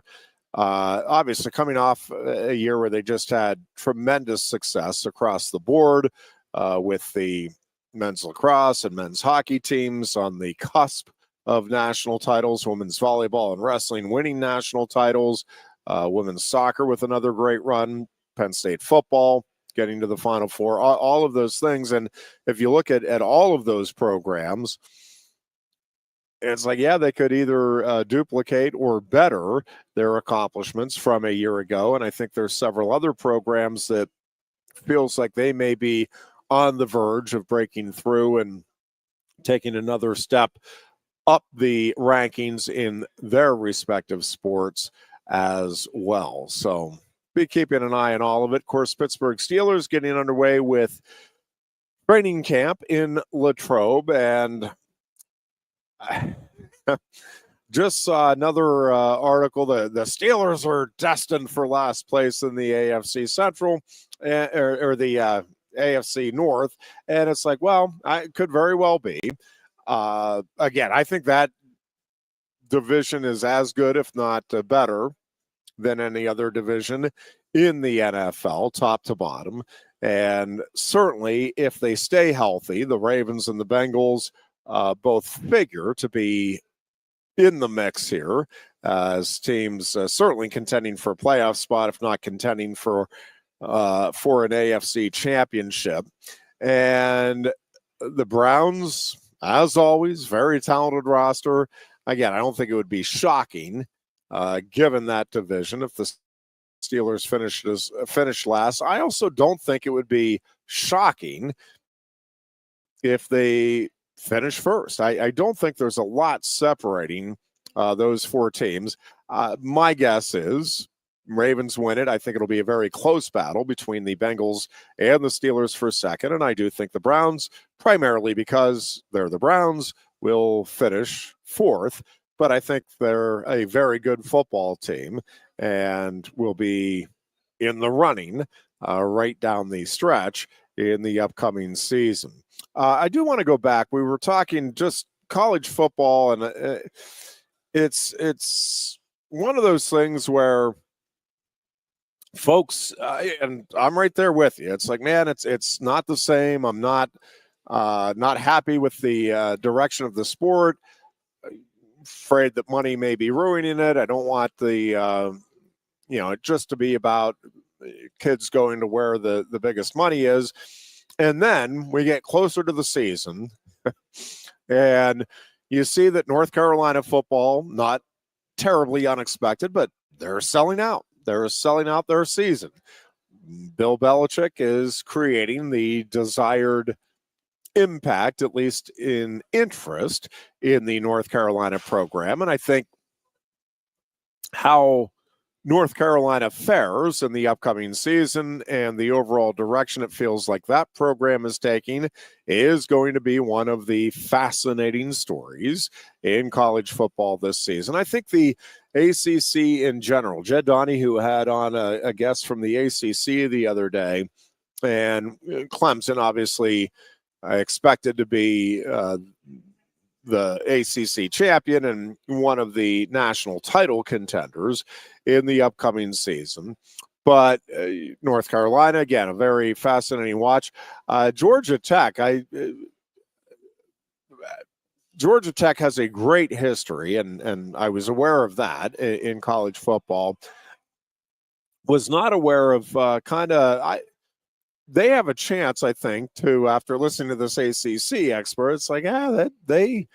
obviously coming off a year where they just had tremendous success across the board with the men's lacrosse and men's hockey teams on the cusp of national titles, women's volleyball and wrestling winning national titles, women's soccer with another great run, Penn State football getting to the Final Four, all of those things. And if you look at all of those programs, it's like, yeah, they could either duplicate or better their accomplishments from a year ago. And I think there's several other programs that feels like they may be on the verge of breaking through and taking another step up the rankings in their respective sports as well. So be keeping an eye on all of it. Of course, Pittsburgh Steelers getting underway with training camp in Latrobe, and just saw another article. The Steelers are destined for last place in the AFC Central or the AFC North, and it's like, well, it could very well be. Again, I think that division is as good, if not better, than any other division in the NFL, top to bottom. And certainly, if they stay healthy, the Ravens and the Bengals both figure to be in the mix here as teams certainly contending for a playoff spot, if not contending for an AFC championship. And the Browns, as always, very talented roster. Again, I don't think it would be shocking given that division if the Steelers finished last. I also don't think it would be shocking if they finish first. I don't think there's a lot separating those four teams. My guess is Ravens win it. I think it'll be a very close battle between the Bengals and the Steelers for second. And I do think the Browns, primarily because they're the Browns, will finish fourth. But I think they're a very good football team and will be in the running right down the stretch in the upcoming season. I do want to go back. We were talking just college football, and it's one of those things where folks, and I'm right there with you. It's like, man, it's not the same. I'm not happy with the direction of the sport. Afraid that money may be ruining it. I don't want the just to be about kids going to where the biggest money is. And then we get closer to the season and you see that North Carolina football, not terribly unexpected, but they're selling out. They're selling out their season. Bill Belichick is creating the desired impact, at least in interest, in the North Carolina program. And I think how North Carolina fares in the upcoming season and the overall direction it feels like that program is taking is going to be one of the fascinating stories in college football this season. I think the ACC in general, Jed Donahue had on a guest from the ACC the other day, and Clemson obviously expected to be the ACC champion and one of the national title contenders in the upcoming season. But North Carolina, again, a very fascinating watch. Georgia Tech, Georgia Tech has a great history, and I was aware of that in college football. Was not aware of they have a chance, I think, to, after listening to this ACC expert, it's like, that they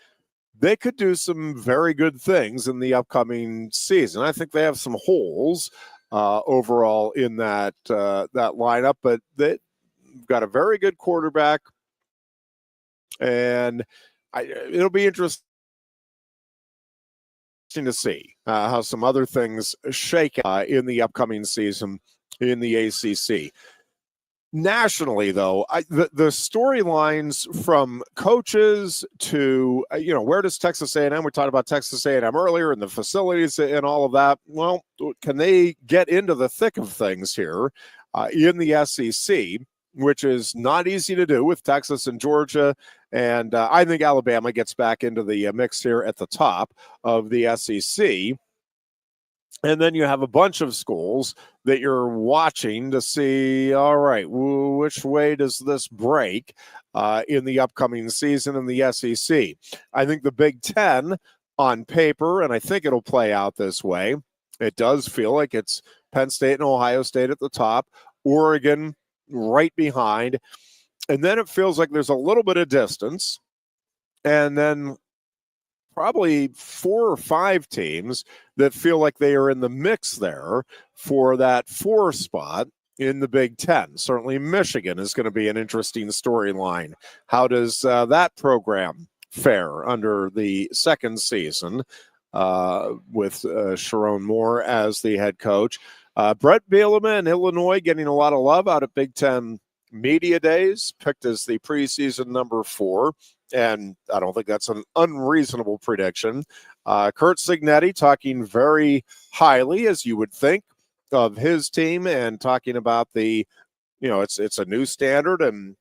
could do some very good things in the upcoming season. I think they have some holes overall in that lineup, but they've got a very good quarterback, and it'll be interesting to see how some other things shake in the upcoming season in the ACC. Nationally, though, the storylines from coaches to, where does Texas A&M, we talked about Texas A&M earlier and the facilities and all of that. Well, can they get into the thick of things here in the SEC, which is not easy to do with Texas and Georgia. And I think Alabama gets back into the mix here at the top of the SEC. And then you have a bunch of schools that you're watching to see, all right, which way does this break in the upcoming season in the SEC? I think the Big Ten on paper, and I think it'll play out this way, it does feel like it's Penn State and Ohio State at the top, Oregon right behind, and then it feels like there's a little bit of distance, and then probably 4 or 5 teams that feel like they are in the mix there for that 4 spot. in the Big Ten. Certainly Michigan is going to be an interesting storyline. How does that program fare under the second season with Sharon Moore as the head coach? Brett Bielema in Illinois getting a lot of love out at Big Ten Media Days, picked as the preseason number 4, and I don't think that's an unreasonable prediction. Kurt Signetti talking very highly, as you would think, of his team, and talking about the, it's a new standard, and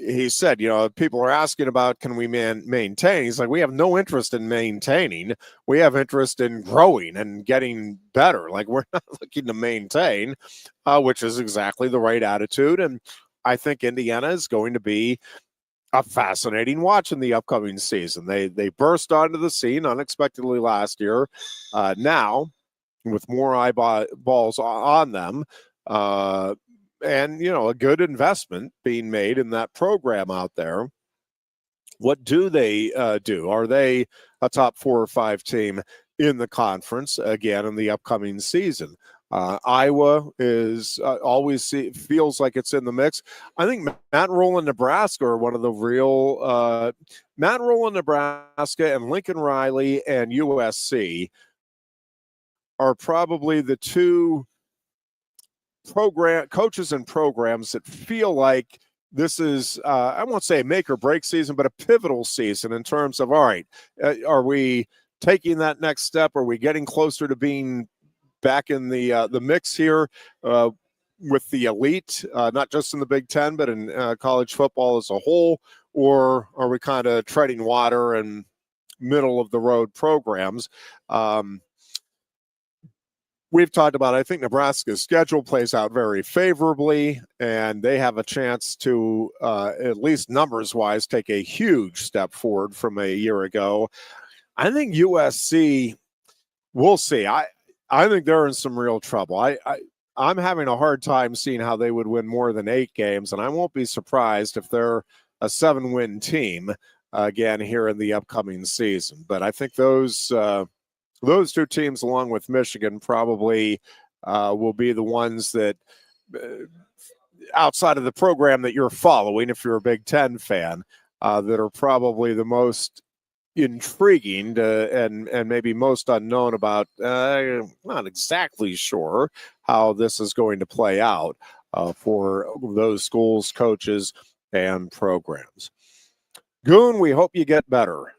he said, people are asking about, can we maintain? He's like, we have no interest in maintaining. We have interest in growing and getting better. Like, we're not looking to maintain, which is exactly the right attitude. And I think Indiana is going to be a fascinating watch in the upcoming season. They burst onto the scene unexpectedly last year. Now, with more eyeballs on them, and, a good investment being made in that program out there. What do they do? Are they a top 4 or 5 team in the conference again in the upcoming season? Iowa is always feels like it's in the mix. I think Matt Rowland, Nebraska are one of the real Matt Rowland, Nebraska, and Lincoln Riley and USC are probably the 2 coaches and programs that feel like this is, I won't say a make or break season, but a pivotal season in terms of, all right, are we taking that next step? Are we getting closer to being back in the mix here with the elite, not just in the Big Ten, but in college football as a whole? Or are we kind of treading water and middle of the road programs? We've talked about, I think Nebraska's schedule plays out very favorably, and they have a chance to, at least numbers-wise, take a huge step forward from a year ago. I think USC, we'll see. I think they're in some real trouble. I'm having a hard time seeing how they would win more than 8 games, and I won't be surprised if they're a 7-win team again here in the upcoming season. But I think those 2 teams, along with Michigan, probably will be the ones that, outside of the program that you're following, if you're a Big Ten fan, that are probably the most intriguing and maybe most unknown about. Not exactly sure how this is going to play out for those schools, coaches, and programs. Goon, we hope you get better.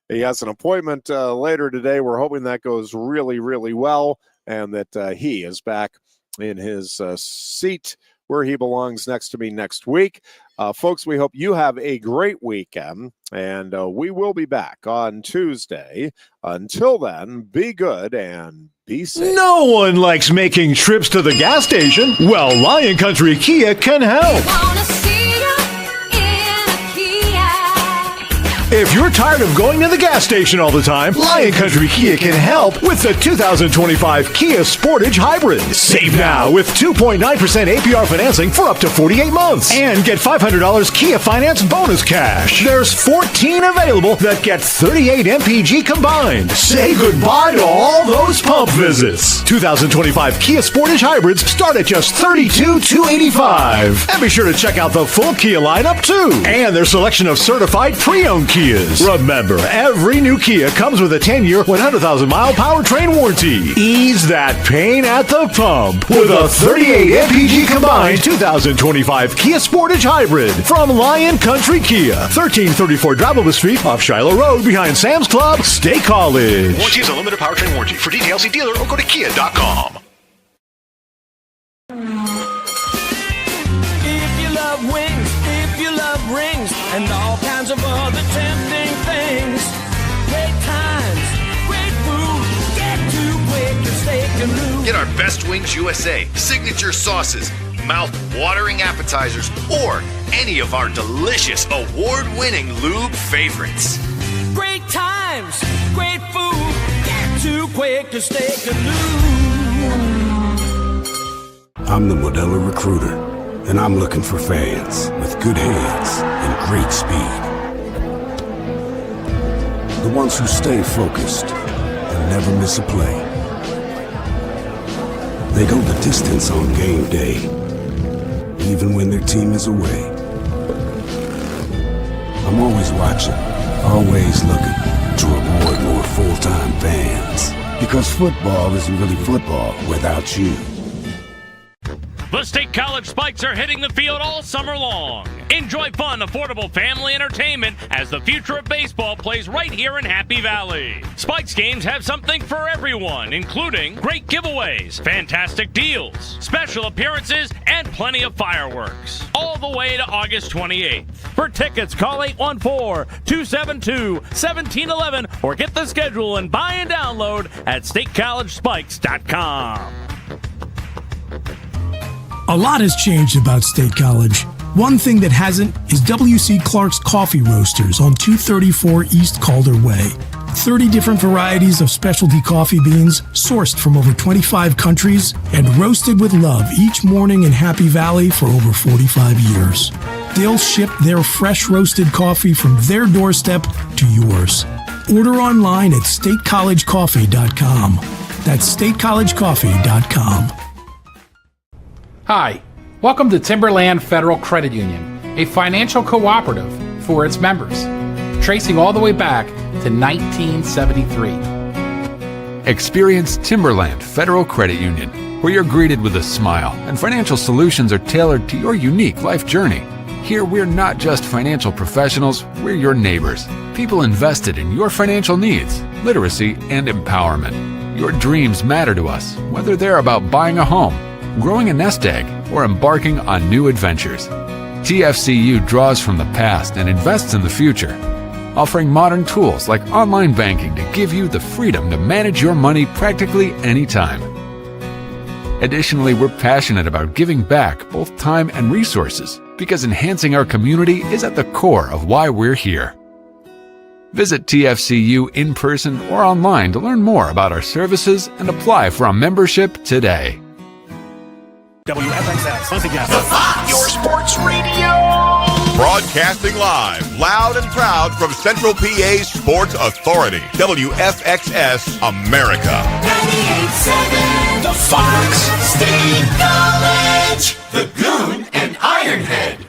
He has an appointment later today. We're hoping that goes really, really well, and that he is back in his seat where he belongs next to me next week. Folks, we hope you have a great weekend, and we will be back on Tuesday. Until then, be good and be safe. No one likes making trips to the gas station. Well, Lion Country Kia can help. If you're tired of going to the gas station all the time, Lion Country Kia can help with the 2025 Kia Sportage Hybrid. Save now with 2.9% APR financing for up to 48 months. And get $500 Kia Finance bonus cash. There's 14 available that get 38 MPG combined. Say goodbye to all those pump visits. 2025 Kia Sportage Hybrids start at just $32,285. And be sure to check out the full Kia lineup too. And their selection of certified pre-owned Kias. Remember, every new Kia comes with a 10-year, 100,000-mile powertrain warranty. Ease that pain at the pump with a 38 MPG combined 2025 Kia Sportage Hybrid from Lion Country Kia, 1334 Drivable Street off Shiloh Road behind Sam's Club, State College. Warranty is a limited powertrain warranty. For details, see dealer or go to kia.com. If you love wings, if you love rings, and all kinds of other tempting things, great times, great food, get to Quaker Steak Lube. Get our Best Wings USA, signature sauces, mouth-watering appetizers, or any of our delicious award-winning lube favorites. Great times, great food, get to Quaker Steak Lube. I'm the Modelo Recruiter, and I'm looking for fans with good hands and great speed. The ones who stay focused and never miss a play. They go the distance on game day, even when their team is away. I'm always watching, always looking to reward more full-time fans. Because football isn't really football without you. The State College Spikes are hitting the field all summer long. Enjoy fun, affordable family entertainment as the future of baseball plays right here in Happy Valley. Spikes games have something for everyone, including great giveaways, fantastic deals, special appearances, and plenty of fireworks. All the way to August 28th. For tickets, call 814-272-1711 or get the schedule and buy and download at statecollegespikes.com. A lot has changed about State College. One thing that hasn't is W.C. Clark's Coffee Roasters on 234 East Calder Way. 30 different varieties of specialty coffee beans sourced from over 25 countries and roasted with love each morning in Happy Valley for over 45 years. They'll ship their fresh roasted coffee from their doorstep to yours. Order online at statecollegecoffee.com. That's statecollegecoffee.com. Hi, welcome to Timberland Federal Credit Union, a financial cooperative for its members, tracing all the way back to 1973. Experience Timberland Federal Credit Union, where you're greeted with a smile and financial solutions are tailored to your unique life journey. Here, we're not just financial professionals, we're your neighbors, people invested in your financial needs, literacy, and empowerment. Your dreams matter to us, whether they're about buying a home, growing a nest egg, or embarking on new adventures. TFCU draws from the past and invests in the future, offering modern tools like online banking to give you the freedom to manage your money practically anytime. Additionally, we're passionate about giving back both time and resources because enhancing our community is at the core of why we're here. Visit TFCU in person or online to learn more about our services and apply for a membership today. WFXS, once again. The Fox, your sports radio. Broadcasting live, loud and proud from Central PA's Sports Authority, WFXS America. 98.7, The Fox, State College, the Goon and Ironhead.